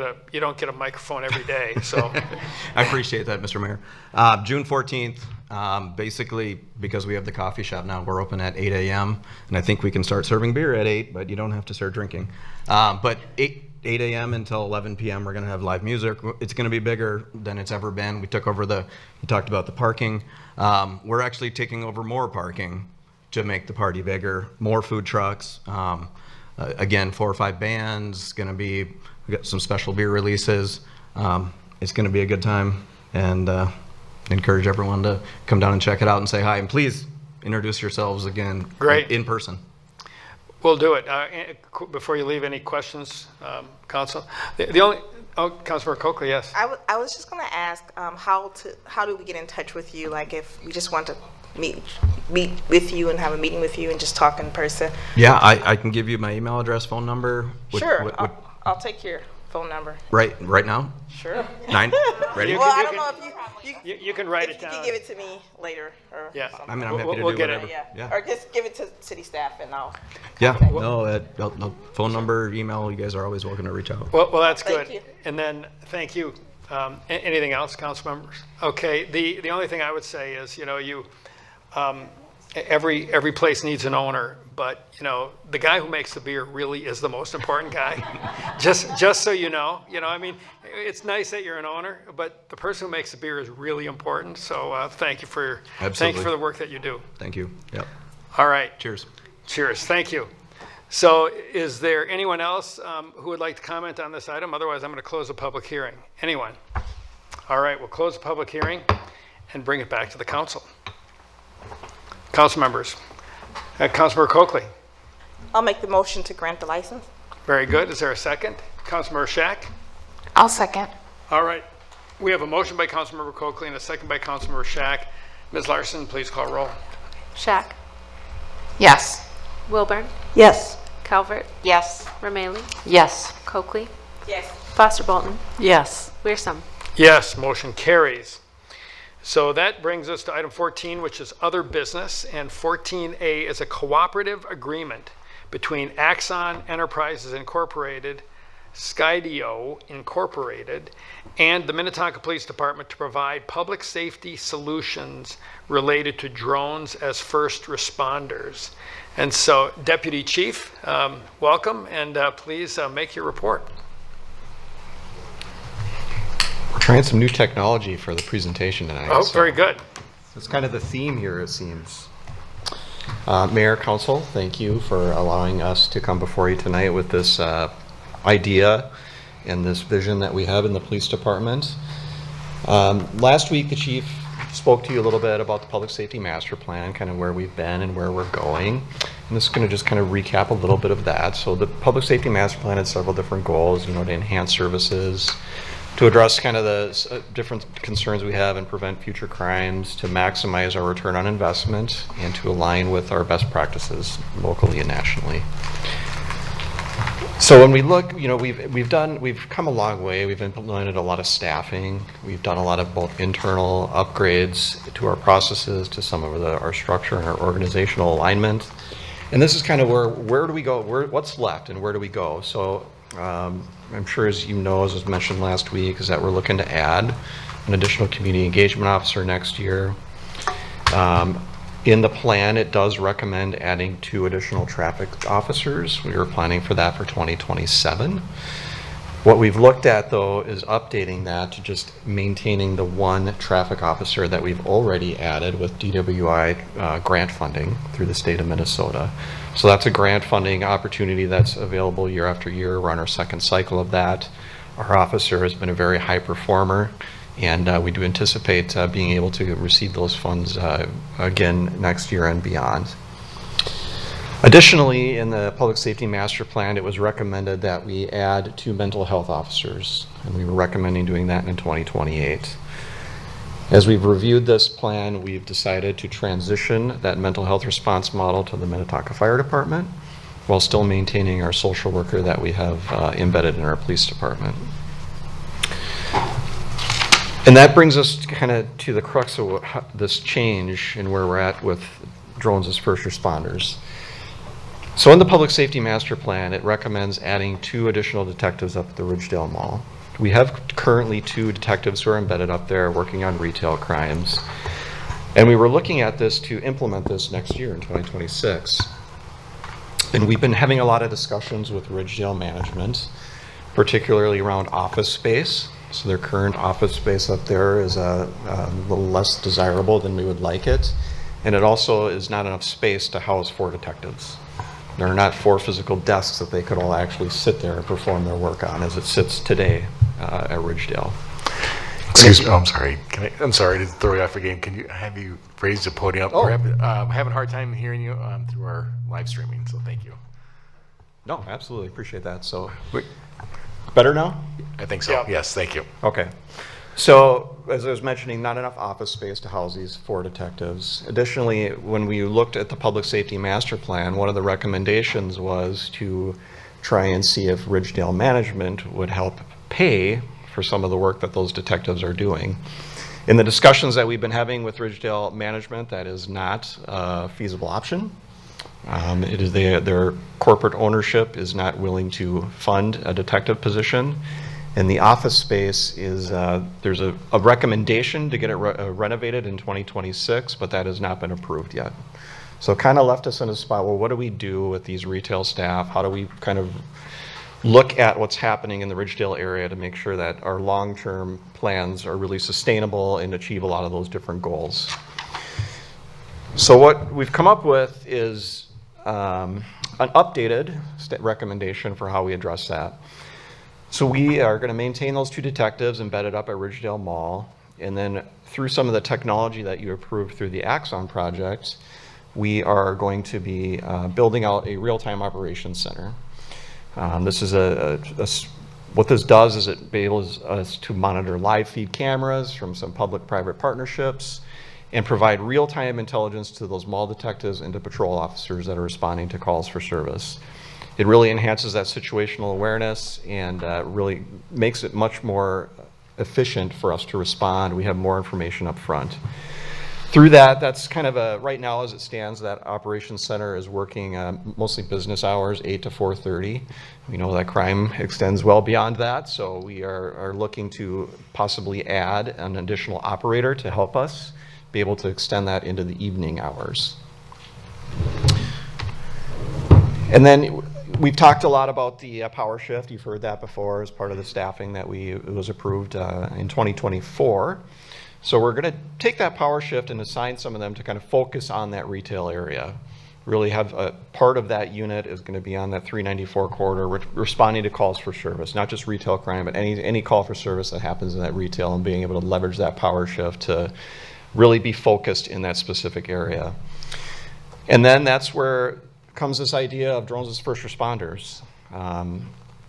a microphone every day. So I appreciate that, Mr. Mayor. June 14th, basically because we have the coffee shop now, we're open at 8 a.m. and I think we can start serving beer at 8, but you don't have to start drinking. But 8 a.m. until 11 p.m. we're going to have live music. It's going to be bigger than it's ever been. We took over you talked about the parking. We're actually taking over more parking to make the party bigger, more food trucks. Again, 4 or 5 bands, we got some special beer releases. It's going to be a good time, and encourage everyone to come down and check it out and say hi. And please introduce yourselves again. Great. In person. We'll do it. Before you leave, any questions, Council? Councilmember Coakley, yes. I was just going to ask, how do we get in touch with you? Like if we just want to meet with you and have a meeting with you and just talk in person. Yeah, I can give you my email address, phone number. Sure, I'll take your phone number. Right now? Sure. 9? Ready? Well, I don't know if you can write it down. You can give it to me later. Or yeah. something. I mean, I'm happy to do we'll get whatever. it. Yeah. Or just give it to city staff and I'll. Yeah. No, phone number, email. You guys are always welcome to reach out. Well, that's good. Thank you. And then thank you. Anything else, council members? Okay. The only thing I would say is, you know, every place needs an owner, but you know, the guy who makes the beer really is the most important guy. just so you know, I mean, it's nice that you're an owner, but the person who makes the beer is really important. So thank you for the work that you do. Thank you. Yep. All right. Cheers. Cheers. Thank you. So is there anyone else who would like to comment on this item? Otherwise, I'm going to close the public hearing. Anyone? All right, we'll close the public hearing and bring it back to the council. Council members. Councilmember Coakley. I'll make the motion to grant the license. Very good. Is there a second? Councilmember Shack. I'll second. All right. We have a motion by Councilmember Coakley and a second by Councilmember Shack. Ms. Larson, please call roll. Shack, Yes. Wilburn, Yes. Calvert, Yes. Romaley, Yes. Coakley, Yes. Foster Bolton, Yes. Wearsome. Yes, motion carries. So that brings us to item 14, which is other business, and 14A is a cooperative agreement between Axon Enterprises Incorporated, Skydio Incorporated, and the Minnetonka Police Department to provide public safety solutions related to drones as first responders. And so, Deputy Chief, welcome, and please make your report. We're trying some new technology for the presentation tonight. Oh, very good. That's kind of the theme here, it seems. Mayor, Council, thank you for allowing us to come before you tonight with this idea and this vision that we have in the police department. Last week, the chief spoke to you a little bit about the public safety master plan, kind of where we've been and where we're going. And this is going to just kind of recap a little bit of that. So the public safety master plan had several different goals, to enhance services, to address kind of the different concerns we have and prevent future crimes, to maximize our return on investment, and to align with our best practices locally and nationally. So when we look, we've come a long way. We've implemented a lot of staffing. We've done a lot of both internal upgrades to our processes, to some of our structure and our organizational alignment. And this is kind of where do we go? What's left and where do we go? So I'm sure, as you know, as was mentioned last week, is that we're looking to add an additional community engagement officer next year. In the plan, it does recommend adding 2 additional traffic officers. We are planning for that for 2027. What we've looked at, though, is updating that to just maintaining the 1 traffic officer that we've already added with DWI grant funding through the state of Minnesota. So that's a grant funding opportunity that's available year after year. We're on our 2nd cycle of that. Our officer has been a very high performer, and we do anticipate being able to receive those funds again next year and beyond. Additionally, in the public safety master plan, it was recommended that we add 2 mental health officers, and we were recommending doing that in 2028. As we've reviewed this plan, we've decided to transition that mental health response model to the Minnetonka Fire Department, while still maintaining our social worker that we have embedded in our police department. And that brings us kind of to the crux of this change and where we're at with drones as first responders. So in the public safety master plan, it recommends adding 2 additional detectives up at the Ridgedale Mall. We have currently 2 detectives who are embedded up there working on retail crimes. And we were looking at this to implement this next year in 2026. And we've been having a lot of discussions with Ridgedale management, particularly around office space. So their current office space up there is a little less desirable than we would like it. And it also is not enough space to house 4 detectives. There are not 4 physical desks that they could all actually sit there and perform their work on as it sits today at Ridgedale. Excuse me, I'm sorry. I'm sorry to throw you off again. Can you have you raise the podium up? I'm having a hard time hearing you through our live streaming, so thank you. No, absolutely. Appreciate that. So, better now? I think so. Yeah. Yes, thank you. Okay. So, as I was mentioning, not enough office space to house these 4 detectives. Additionally, when we looked at the public safety master plan, one of the recommendations was to try and see if Ridgedale management would help pay for some of the work that those detectives are doing. In the discussions that we've been having with Ridgedale management, that is not a feasible option. It is their corporate ownership is not willing to fund a detective position. And the office space is, there's a recommendation to get it renovated in 2026, but that has not been approved yet. So it kind of left us in a spot, well, what do we do with these retail staff? How do we kind of look at what's happening in the Ridgedale area to make sure that our long-term plans are really sustainable and achieve a lot of those different goals? So what we've come up with is an updated recommendation for how we address that. So we are going to maintain those 2 detectives embedded up at Ridgedale Mall, and then through some of the technology that you approved through the Axon project, we are going to be building out a real-time operations center. This is what this does is it enables us to monitor live feed cameras from some public-private partnerships and provide real-time intelligence to those mall detectives and to patrol officers that are responding to calls for service. It really enhances that situational awareness and really makes it much more efficient for us to respond. We have more information up front. Through that, that's kind of right now as it stands, that operations center is working mostly business hours, 8 to 4:30. We know that crime extends well beyond that, so we are looking to possibly add an additional operator to help us be able to extend that into the evening hours. And then we've talked a lot about the power shift. You've heard that before as part of the staffing that was approved in 2024. So we're going to take that power shift and assign some of them to kind of focus on that retail area. really have a part of that unit is going to be on that 394 corridor, responding to calls for service, not just retail crime, but any call for service that happens in that retail, and being able to leverage that power shift to really be focused in that specific area. And then that's where comes this idea of drones as first responders.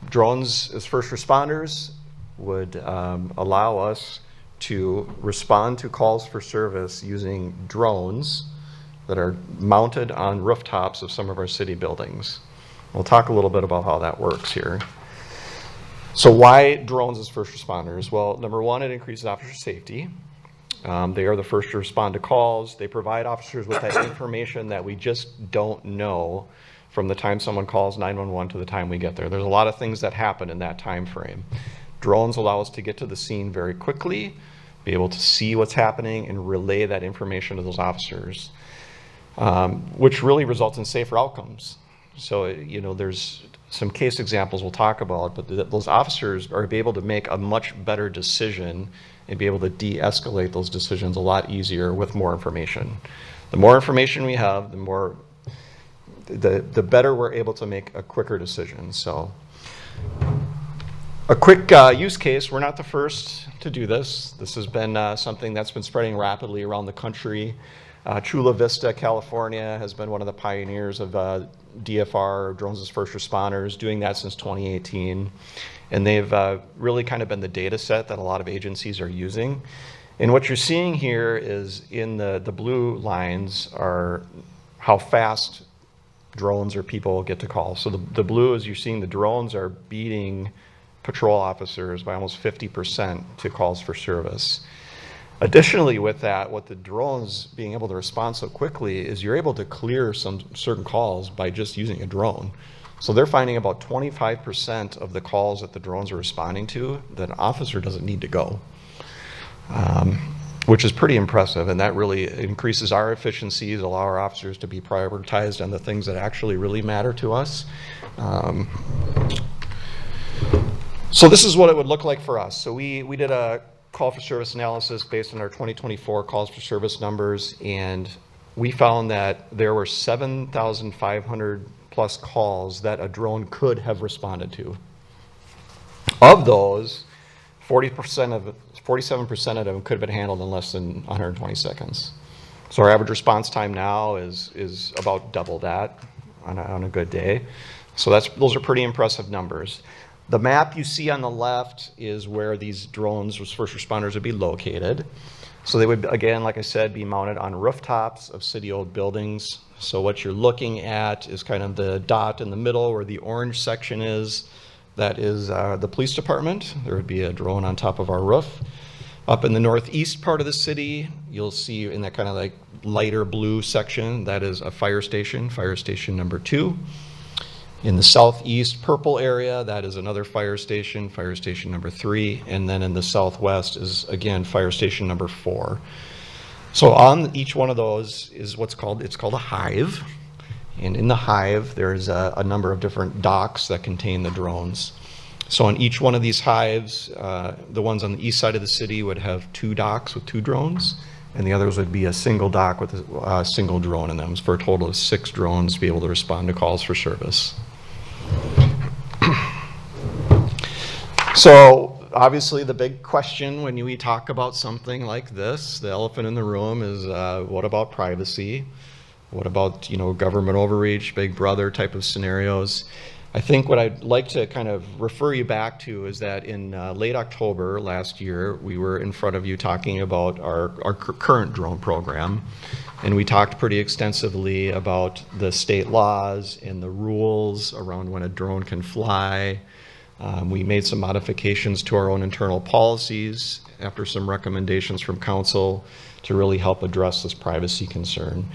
Drones as first responders would allow us to respond to calls for service using drones that are mounted on rooftops of some of our city buildings. We'll talk a little bit about how that works here. So why drones as first responders? Well, number one, it increases officer safety. They are the first to respond to calls. They provide officers with that information that we just don't know from the time someone calls 911 to the time we get there. There's a lot of things that happen in that time frame. Drones allow us to get to the scene very quickly, be able to see what's happening and relay that information to those officers, which really results in safer outcomes. So, you know, there's some case examples we'll talk about, but those officers are able to make a much better decision and be able to de-escalate those decisions a lot easier with more information. The more information we have, the better we're able to make a quicker decision. So a quick use case, we're not the first to do this. This has been something that's been spreading rapidly around the country. Chula Vista, California has been one of the pioneers of DFR, drones as first responders, doing that since 2018. And they've really kind of been the data set that a lot of agencies are using. And what you're seeing here is in the blue lines are how fast drones or people get to call. So the blue is you're seeing the drones are beating patrol officers by almost 50% to calls for service. Additionally with that, what the drones being able to respond so quickly is you're able to clear some certain calls by just using a drone. So they're finding about 25% of the calls that the drones are responding to that an officer doesn't need to go, which is pretty impressive. And that really increases our efficiencies, allow our officers to be prioritized on the things that actually really matter to us. So this is what it would look like for us. So we did a call for service analysis based on our 2024 calls for service numbers, and we found that there were 7,500 plus calls that a drone could have responded to. Of those, 47% of them could have been handled in less than 120 seconds. So our average response time now is about double that on a good day. So those are pretty impressive numbers. The map you see on the left is where these drones with first responders would be located. So they would, again, like I said, be mounted on rooftops of city-owned buildings. So what you're looking at is kind of the dot in the middle where the orange section is. That is the police department. There would be a drone on top of our roof. Up in the northeast part of the city, you'll see in that kind of like lighter blue section, that is a fire station number 2. In the southeast purple area, that is another fire station number 3. And then in the southwest is, again, fire station number 4. So on each one of those is it's called a hive. And in the hive, there's a number of different docks that contain the drones. So on each one of these hives, the ones on the east side of the city would have 2 docks with 2 drones, and the others would be a single dock with a single drone in them, for a total of 6 drones to be able to respond to calls for service. So obviously the big question when we talk about something like this, the elephant in the room, is what about privacy? What about, government overreach, Big Brother type of scenarios? I think what I'd like to kind of refer you back to is that in late October last year, we were in front of you talking about our current drone program. And we talked pretty extensively about the state laws and the rules around when a drone can fly. We made some modifications to our own internal policies after some recommendations from council to really help address this privacy concern.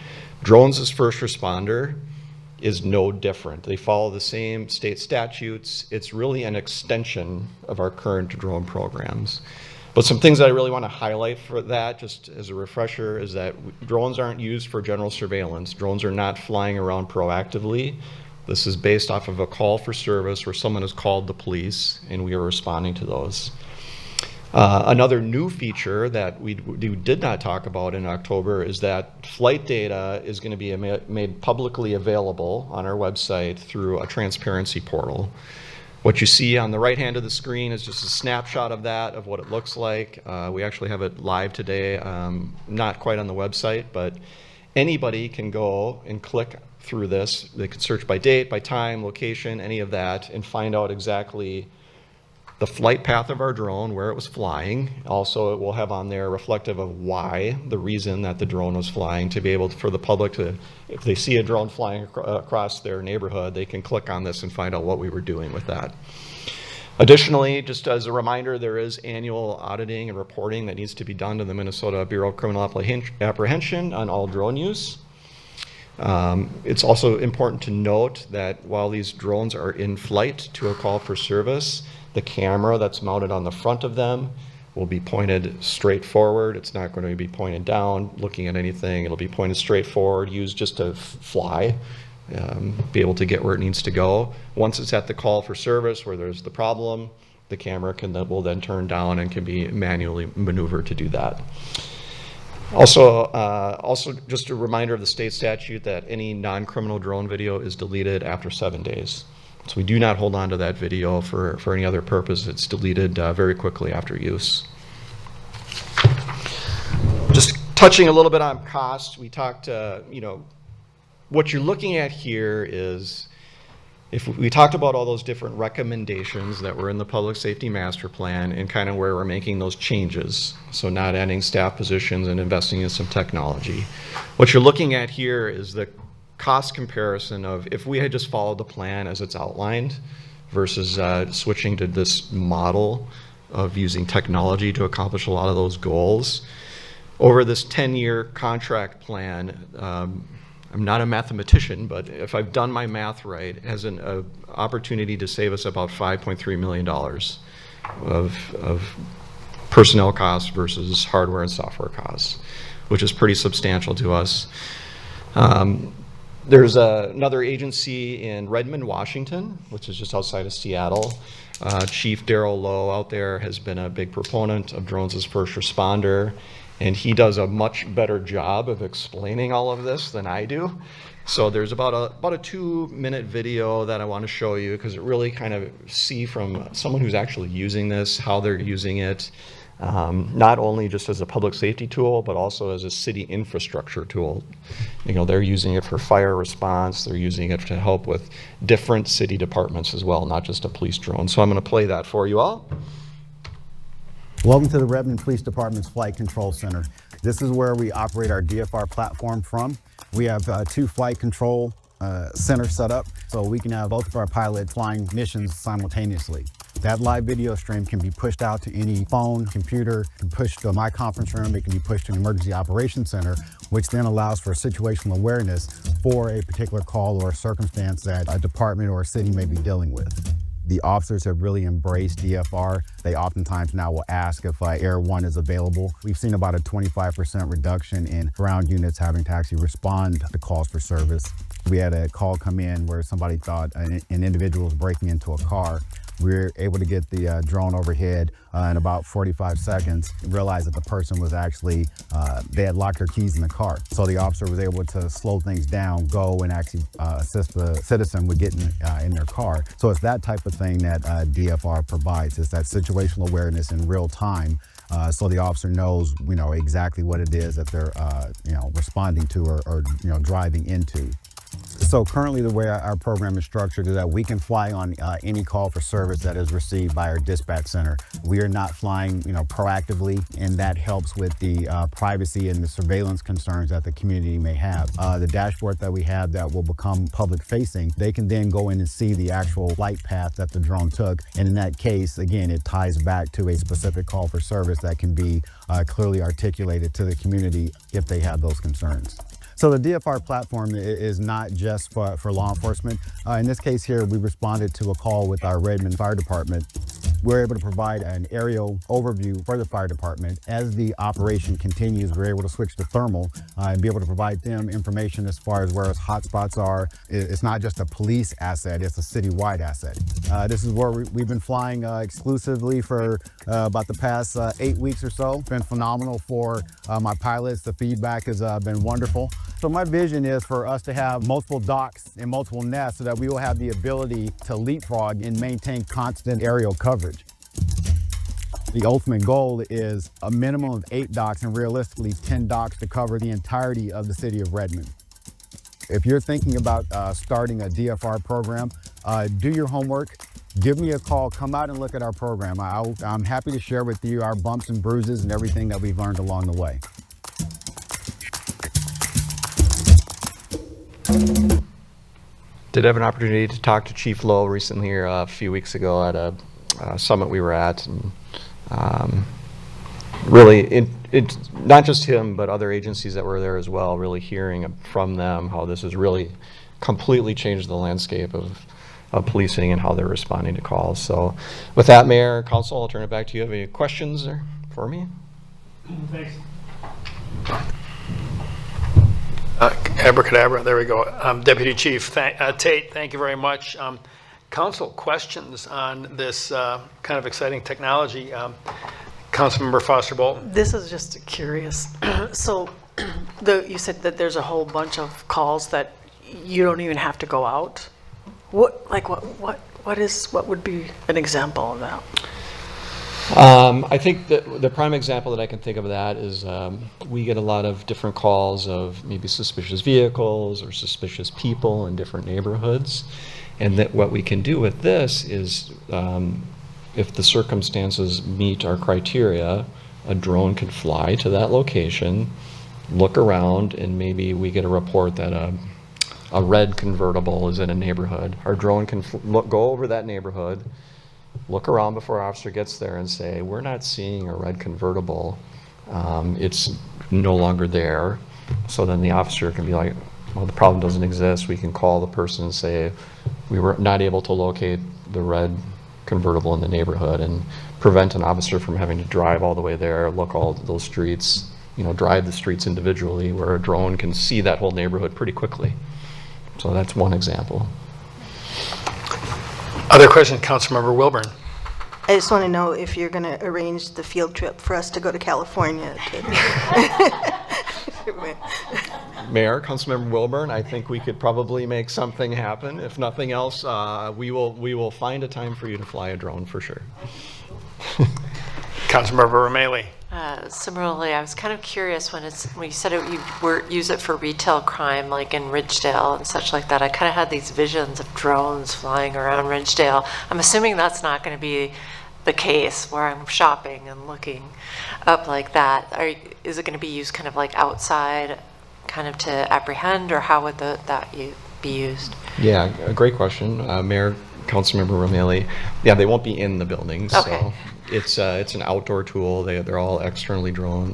Drones as first responder is no different. They follow the same state statutes. It's really an extension of our current drone programs. But some things that I really want to highlight for that, just as a refresher, is that drones aren't used for general surveillance. Drones are not flying around proactively. This is based off of a call for service where someone has called the police and we are responding to those. Another new feature that we did not talk about in October is that flight data is going to be made publicly available on our website through a transparency portal. What you see on the right hand of the screen is just a snapshot of that, of what it looks like. We actually have it live today, not quite on the website, but anybody can go and click through this. They can search by date, by time, location, any of that, and find out exactly the flight path of our drone, where it was flying. Also, it will have on there reflective of why, the reason that the drone was flying, to be able to, for the public to, if they see a drone flying across their neighborhood, they can click on this and find out what we were doing with that. Additionally, just as a reminder, there is annual auditing and reporting that needs to be done to the Minnesota Bureau of Criminal Apprehension on all drone use. It's also important to note that while these drones are in flight to a call for service, the camera that's mounted on the front of them will be pointed straight forward. It's not going to be pointed down, looking at anything. It'll be pointed straight forward, used just to fly, be able to get where it needs to go. Once it's at the call for service where there's the problem, the camera will then turn down and can be manually maneuvered to do that. Also, just a reminder of the state statute that any non-criminal drone video is deleted after 7 days. So we do not hold on to that video for any other purpose. It's deleted very quickly after use. Just touching a little bit on cost, we talked, what you're looking at here is, if we talked about all those different recommendations that were in the Public Safety Master Plan and kind of where we're making those changes. So not adding staff positions and investing in some technology. What you're looking at here is the cost comparison of if we had just followed the plan as it's outlined versus switching to this model of using technology to accomplish a lot of those goals. Over this 10-year contract plan, I'm not a mathematician, but if I've done my math right, it has an opportunity to save us about $5.3 million of personnel costs versus hardware and software costs, which is pretty substantial to us. There's another agency in Redmond, Washington, which is just outside of Seattle. Chief Darrell Lowe out there has been a big proponent of drones as first responder, and he does a much better job of explaining all of this than I do. So there's about a 2-minute video that I want to show you because it really kind of see from someone who's actually using this, how they're using it, not only just as a public safety tool, but also as a city infrastructure tool. They're using it for fire response. They're using it to help with different city departments as well, not just a police drone. So I'm going to play that for you all. Welcome to the Redmond Police Department's Flight Control Center. This is where we operate our DFR platform from. We have 2 flight control centers set up so we can have both of our pilots flying missions simultaneously. That live video stream can be pushed out to any phone, computer, can push to my conference room, it can be pushed to an emergency operations center, which then allows for situational awareness for a particular call or circumstance that a department or a city may be dealing with. The officers have really embraced DFR. They oftentimes now will ask if Air 1 is available. We've seen about a 25% reduction in ground units having to actually respond to calls for service. We had a call come in where somebody thought an individual was breaking into a car. We were able to get the drone overhead in about 45 seconds and realized that the person was actually, they had locked their keys in the car. So the officer was able to slow things down, go and actually assist the citizen with getting in their car. So it's that type of thing that DFR provides. It's that situational awareness in real time. So the officer knows, exactly what it is that they're, responding to or driving into. So currently the way our program is structured is that we can fly on any call for service that is received by our dispatch center. We are not flying, proactively, and that helps with the privacy and the surveillance concerns that the community may have. The dashboard that we have that will become public facing, they can then go in and see the actual flight path that the drone took. And in that case, again, it ties back to a specific call for service that can be clearly articulated to the community if they have those concerns. So the DFR platform is not just for law enforcement. In this case here, we responded to a call with our Redmond Fire Department. we're able to provide an aerial overview for the fire department. As the operation continues, we're able to switch to thermal and be able to provide them information as far as where hotspots are. It's not just a police asset, it's a citywide asset. This is where we've been flying exclusively for about the past 8 weeks or so. It's been phenomenal for my pilots. The feedback has been wonderful. So my vision is for us to have multiple docks and multiple nests so that we will have the ability to leapfrog and maintain constant aerial coverage. The ultimate goal is a minimum of 8 docks and realistically 10 docks to cover the entirety of the city of Redmond. If you're thinking about starting a DFR program, do your homework. Give me a call, come out and look at our program. I'm happy to share with you our bumps and bruises and everything that we've learned along the way. Did have an opportunity to talk to Chief Lowe recently, or a few weeks ago at a summit we were at, and really, it's not just him, but other agencies that were there as well, really hearing from them how this has really completely changed the landscape of policing and how they're responding to calls. So with that, Mayor, Council, I'll turn it back to you. Have any questions for me? Thanks. Abracadabra, there we go. Deputy Chief Tate, thank you very much. Council, questions on this kind of exciting technology? Councilmember Foster Bolton. This is just curious. So you said that there's a whole bunch of calls that you don't even have to go out. What would be an example of that? I think that the prime example that I can think of that is we get a lot of different calls of maybe suspicious vehicles or suspicious people in different neighborhoods. And that what we can do with this is if the circumstances meet our criteria, a drone can fly to that location, look around, and maybe we get a report that a red convertible is in a neighborhood. Our drone can go over that neighborhood, look around before our officer gets there and say, we're not seeing a red convertible. It's no longer there. So then the officer can be like, well, the problem doesn't exist. We can call the person and say, we were not able to locate the red convertible in the neighborhood, and prevent an officer from having to drive all the way there, look all those streets, drive the streets individually, where a drone can see that whole neighborhood pretty quickly. So that's one example. Other question, Councilmember Wilburn. I just want to know if you're going to arrange the field trip for us to go to California. Mayor, Councilmember Wilburn, I think we could probably make something happen. If nothing else, we will find a time for you to fly a drone for sure. Councilmember Romali. Similarly, I was kind of curious when you said you use it for retail crime, like in Ridgedale and such like that. I kind of had these visions of drones flying around Ridgedale. I'm assuming that's not going to be the case where I'm shopping and looking up like that. Is it going to be used kind of like outside, kind of to apprehend, or how would that be used? Yeah, a great question, Mayor, Councilmember Romali. Yeah, they won't be in the buildings. Okay. So it's an outdoor tool. They're all externally drone,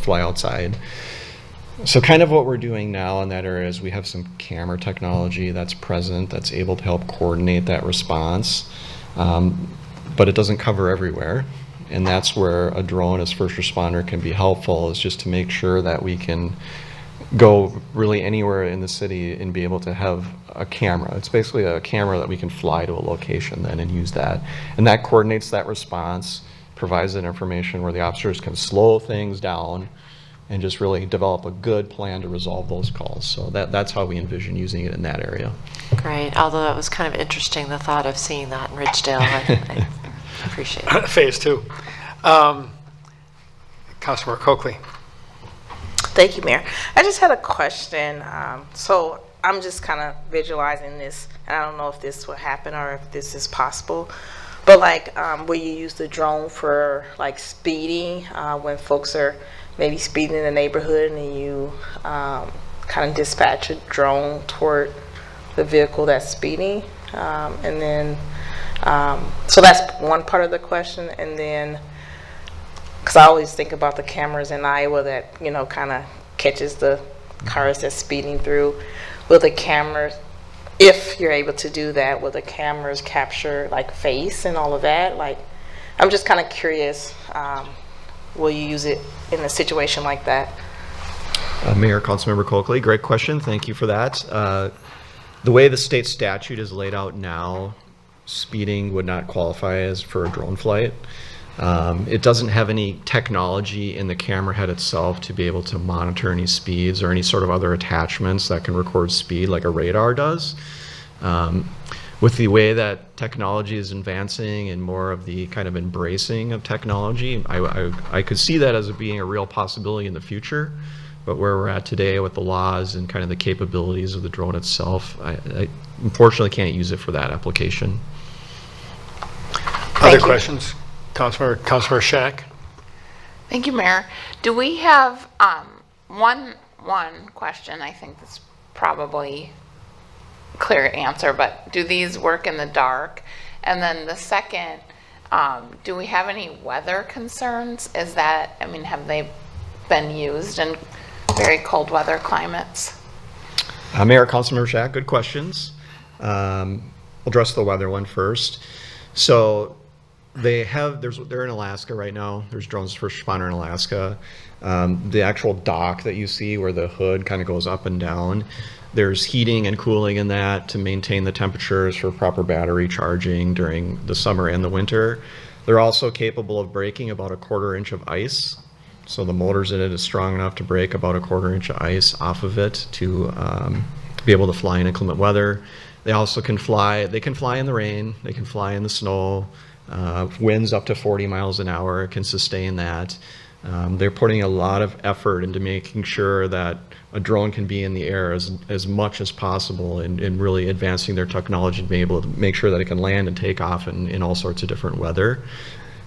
fly outside. So kind of what we're doing now in that area is we have some camera technology that's present that's able to help coordinate that response, but it doesn't cover everywhere. And that's where a drone as first responder can be helpful, is just to make sure that we can go really anywhere in the city and be able to have a camera. It's basically a camera that we can fly to a location then and use that. And that coordinates that response, provides that information where the officers can slow things down and just really develop a good plan to resolve those calls. So that's how we envision using it in that area. Great, although it was kind of interesting, the thought of seeing that in Ridgedale. I appreciate it. Phase 2. Councilmember Coakley. Thank you, Mayor. I just had a question. So I'm just kind of visualizing this, and I don't know if this will happen or if this is possible, but like, will you use the drone for like speeding when folks are maybe speeding in the neighborhood, and you kind of dispatch a drone toward the vehicle that's speeding? And then, so that's one part of the question. And then, because I always think about the cameras in Iowa that, kind of catches the cars that's speeding through. Will the cameras, if you're able to do that, will the cameras capture like face and all of that? Like, I'm just kind of curious, will you use it in a situation like that? Mayor, Councilmember Coakley, great question. Thank you for that. The way the state statute is laid out now, speeding would not qualify as for a drone flight. It doesn't have any technology in the camera head itself to be able to monitor any speeds or any sort of other attachments that can record speed like a radar does. With the way that technology is advancing and more of the kind of embracing of technology, I could see that as being a real possibility in the future. But where we're at today with the laws and kind of the capabilities of the drone itself, I unfortunately can't use it for that application. Other questions? Councilmember Shack? Thank you, Mayor. Do we have one question? I think that's probably a clear answer, but do these work in the dark? And then the second, do we have any weather concerns? Is that, I mean, have they been used in very cold weather climates? Mayor, Councilmember Shack, good questions. I'll address the weather one first. So they're in Alaska right now. There's drones first responder in Alaska. The actual dock that you see where the hood kind of goes up and down, there's heating and cooling in that to maintain the temperatures for proper battery charging during the summer and the winter. They're also capable of breaking about a 1/4 inch of ice. So the motors in it is strong enough to break about a 1/4 inch of ice off of it to be able to fly in inclement weather. They also can fly. They can fly in the rain. They can fly in the snow. Winds up to 40 miles an hour can sustain that. They're putting a lot of effort into making sure that a drone can be in the air as much as possible and really advancing their technology to be able to make sure that it can land and take off in all sorts of different weather.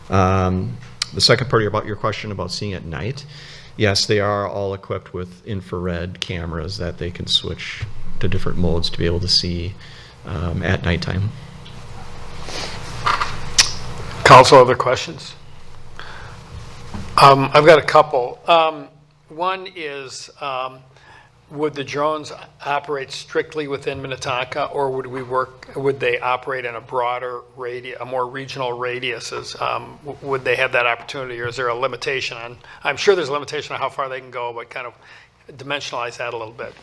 The second part about your question about seeing at night, yes, they are all equipped with infrared cameras that they can switch to different modes to be able to see at nighttime. Council, other questions? I've got a couple. One is, would the drones operate strictly within Minnetonka, or would they operate in a broader radius, a more regional radiuses? Would they have that opportunity, or is there a limitation on, I'm sure there's a limitation on how far they can go, but kind of dimensionalize that a little bit.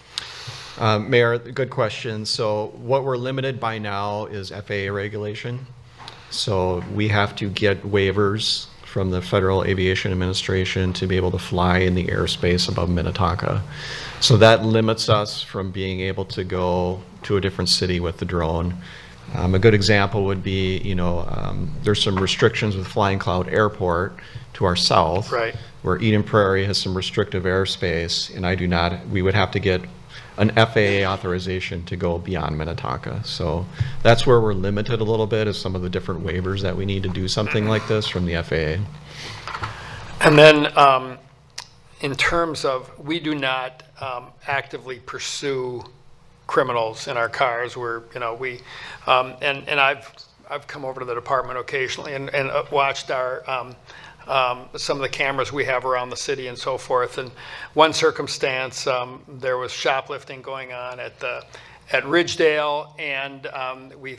Mayor, good question. So what we're limited by now is FAA regulation. So we have to get waivers from the Federal Aviation Administration to be able to fly in the airspace above Minnetonka. So that limits us from being able to go to a different city with the drone. A good example would be, there's some restrictions with Flying Cloud Airport to our south, right, where Eden Prairie has some restrictive airspace, and we would have to get an FAA authorization to go beyond Minnetonka. So that's where we're limited a little bit, is some of the different waivers that we need to do something like this from the FAA. And then in terms of, we do not actively pursue criminals in our cars. And I've come over to the department occasionally and watched our some of the cameras we have around the city and so forth. And one circumstance, there was shoplifting going on at Ridgedale, and we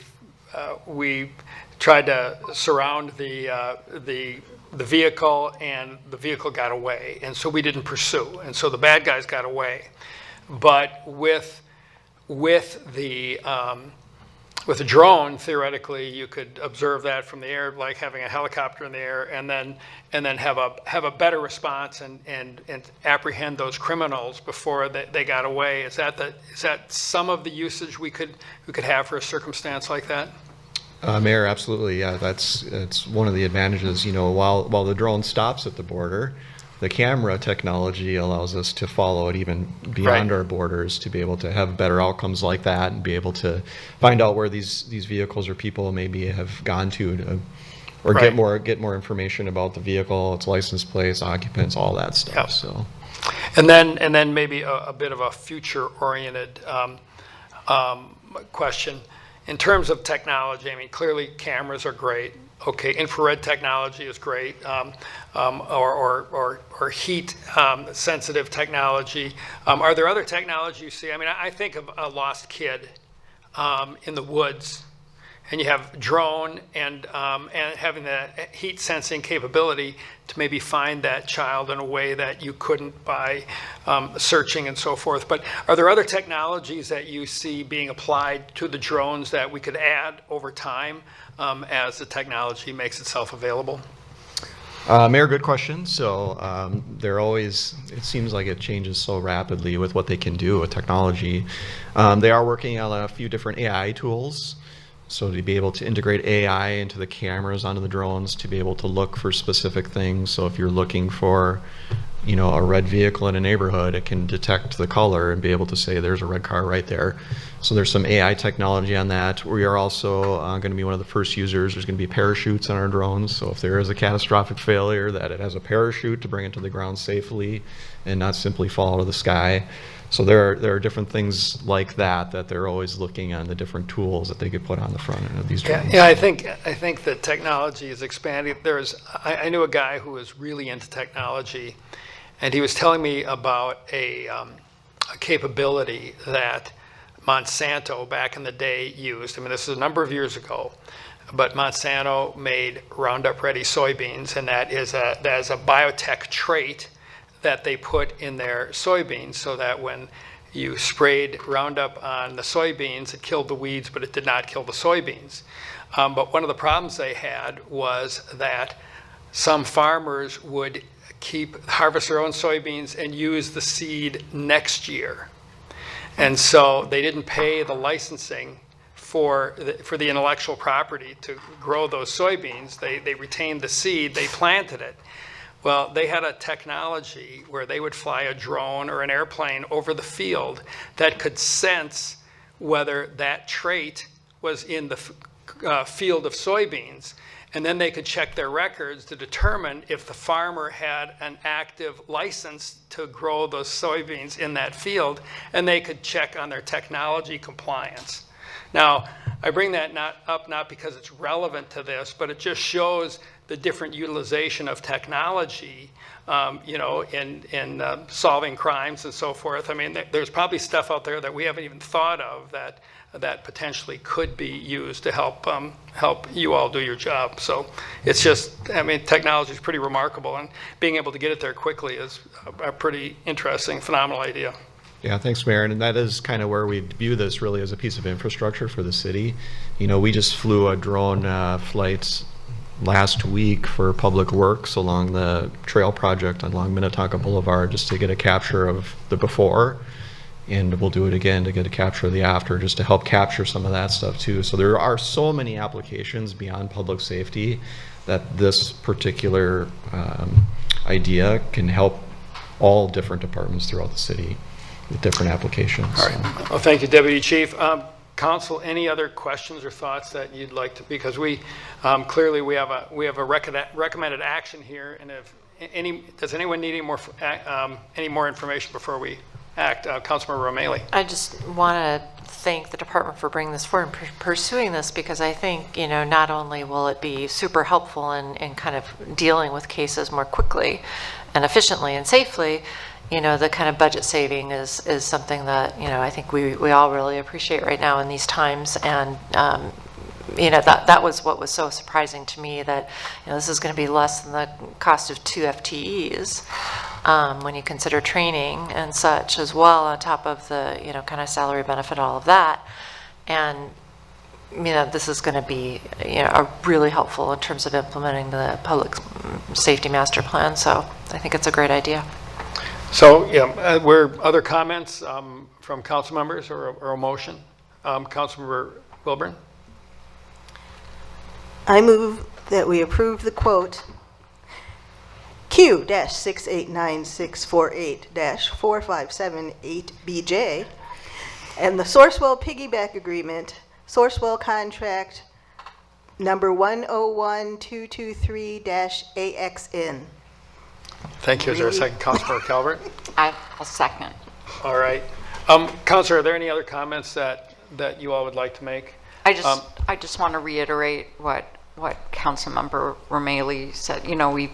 tried to surround the vehicle, and the vehicle got away, and so we didn't pursue, and so the bad guys got away. But with the drone, theoretically, you could observe that from the air, like having a helicopter in the air, and then have a better response and apprehend those criminals before they got away. Is that some of the usage we could have for a circumstance like that? Mayor, absolutely. Yeah, that's one of the advantages. While the drone stops at the border, the camera technology allows us to follow it even beyond our borders, to be able to have better outcomes like that and be able to find out where these vehicles or people maybe have gone to or get more information about the vehicle, its license plates, occupants, all that stuff. Yep. So, and then maybe a bit of a future-oriented question. In terms of technology, I mean, clearly cameras are great. Okay, infrared technology is great, or heat-sensitive technology. Are there other technologies you see? I mean, I think of a lost kid in the woods, and you have drone and having that heat sensing capability to maybe find that child in a way that you couldn't by searching and so forth. But are there other technologies that you see being applied to the drones that we could add over time as the technology makes itself available? Mayor, good question. So they're always, it seems like it changes so rapidly with what they can do with technology. They are working on a few different AI tools. So to be able to integrate AI into the cameras onto the drones, to be able to look for specific things. So if you're looking for, you know, a red vehicle in a neighborhood, it can detect the color and be able to say there's a red car right there. So there's some AI technology on that. We are also going to be one of the first users. There's going to be parachutes on our drones. So if there is a catastrophic failure, that it has a parachute to bring it to the ground safely and not simply fall out of the sky. So there are different things like that that they're always looking on, the different tools that they could put on the front end of these drones. Yeah, I think that technology is expanding. I knew a guy who was really into technology, and he was telling me about a capability that Monsanto back in the day used. I mean, this is a number of years ago, but Monsanto made Roundup Ready soybeans, and that is a biotech trait that they put in their soybeans so that when you sprayed Roundup on the soybeans, it killed the weeds, but it did not kill the soybeans. But one of the problems they had was that some farmers would harvest their own soybeans and use the seed next year. And so they didn't pay the licensing for the intellectual property to grow those soybeans. They retained the seed, they planted it. Well, they had a technology where they would fly a drone or an airplane over the field that could sense whether that trait was in the field of soybeans. And then they could check their records to determine if the farmer had an active license to grow those soybeans in that field, and they could check on their technology compliance. Now, I bring that not because it's relevant to this, but it just shows the different utilization of technology, you know, in solving crimes and so forth. I mean, there's probably stuff out there that we haven't even thought of that potentially could be used to help you all do your job. So it's just, I mean, technology is pretty remarkable, and being able to get it there quickly is a pretty interesting, phenomenal idea. Yeah, thanks, Mayor. And that is kind of where we view this really as a piece of infrastructure for the city. You know, we just flew a drone flight last week for Public Works along the trail project along Minnetonka Boulevard just to get a capture of the before. And we'll do it again to get a capture of the after, just to help capture some of that stuff too. So there are so many applications beyond public safety that this particular idea can help all different departments throughout the city with different applications. All right. Well, thank you, Deputy Chief. Council, any other questions or thoughts that you'd like to? Because we clearly we have a recommended action here, and if does anyone need any more information before we act? Councilmember Romali. I just want to thank the department for bringing this forward and pursuing this, because I think, you know, not only will it be super helpful in kind of dealing with cases more quickly and efficiently and safely, you know, the kind of budget saving is something that, you know, I think we all really appreciate right now in these times. And, you know, that was what was so surprising to me, that, you know, this is going to be less than the cost of 2 FTEs when you consider training and such as well, on top of the, you know, kind of salary benefit, all of that. And, you know, this is going to be, you know, really helpful in terms of implementing the public safety master plan. So I think it's a great idea. So, yeah, were other comments from council members or a motion? Councilmember Wilburn? I move that we approve the quote Q-689648-4578BJ and the Sourcewell piggyback agreement, Sourcewell contract number 101223-AXN. Thank you. Is there a second? Councilmember Calvert? I'll second. All right. Councilor, are there any other comments that you all would like to make? I just want to reiterate what Councilmember Romali said. You know, we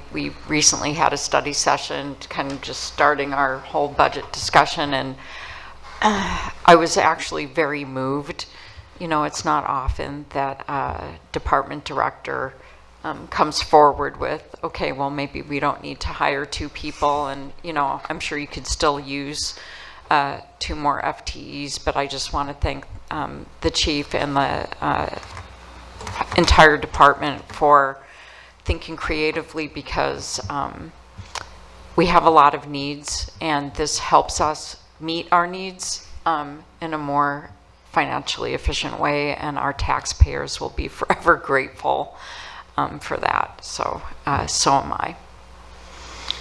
recently had a study session, kind of just starting our whole budget discussion, and I was actually very moved you know, it's not often that a department director comes forward with, okay, well, maybe we don't need to hire 2 people, and, you know, I'm sure you could still use 2 more FTEs, but I just want to thank the chief and the entire department for thinking creatively, because we have a lot of needs, and this helps us meet our needs in a more financially efficient way, and our taxpayers will be forever grateful for that. So, so am I.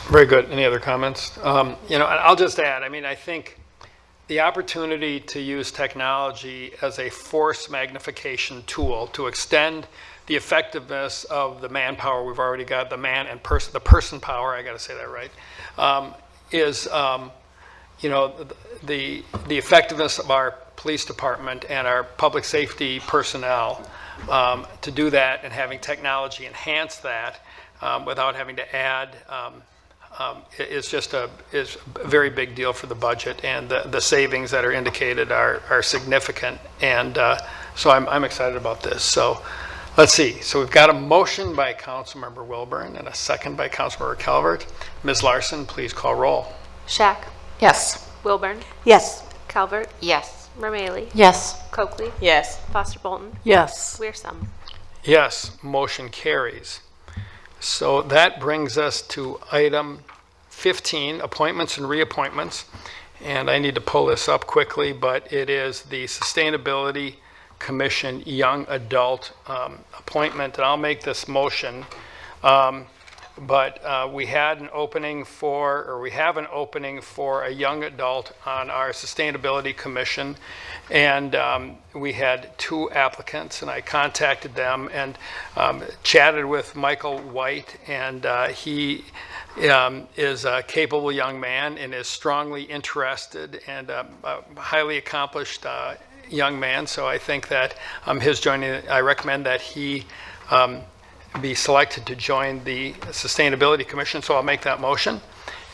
Very good. Any other comments? You know, I'll just add, I mean, I think the opportunity to use technology as a force magnification tool to extend the effectiveness of the manpower we've already got, the person power, I got to say that right, is, you know, the effectiveness of our police department and our public safety personnel to do that, and having technology enhance that without having to add is just a very big deal for the budget, and the savings that are indicated are significant, and so I'm excited about this. So let's see. So we've got a motion by Councilmember Wilburn and a second by Councilmember Calvert. Ms. Larson, please call roll. Shack. Yes. Wilburn. Yes. Calvert. Yes. Mermaley. Yes. Coakley. Yes. Foster Bolton. Yes. Wearsum. Yes, motion carries. So that brings us to item 15, appointments and reappointments. And I need to pull this up quickly, but it is the Sustainability Commission Young Adult appointment. And I'll make this motion. But we had an opening for, or we have an opening for a young adult on our Sustainability Commission. And we had 2 applicants, and I contacted them and chatted with Michael White, and he is a capable young man and is strongly interested, and a highly accomplished young man. So I think that his joining, I recommend that he be selected to join the Sustainability Commission. So I'll make that motion.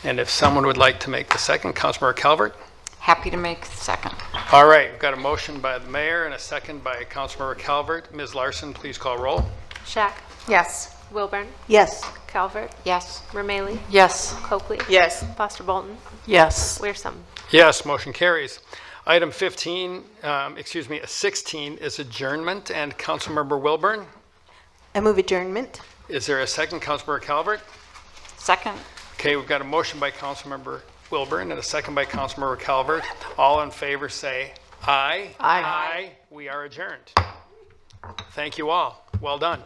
And if someone would like to make the second, Councilmember Calvert. Happy to make the second. All right, we've got a motion by the mayor and a second by Councilmember Calvert. Ms. Larson, please call roll. Shack. Yes. Wilburn. Yes. Calvert. Yes. Mermaley. Yes. Coakley. Yes. Foster Bolton. Yes. Wearsum. Yes, motion carries. Item 16 is adjournment, and Councilmember Wilburn. I move adjournment. Is there a second, Councilmember Calvert? Second. Okay, we've got a motion by Councilmember Wilburn and a second by Councilmember Calvert. All in favor say aye. Aye. Aye. We are adjourned. Thank you all. Well done.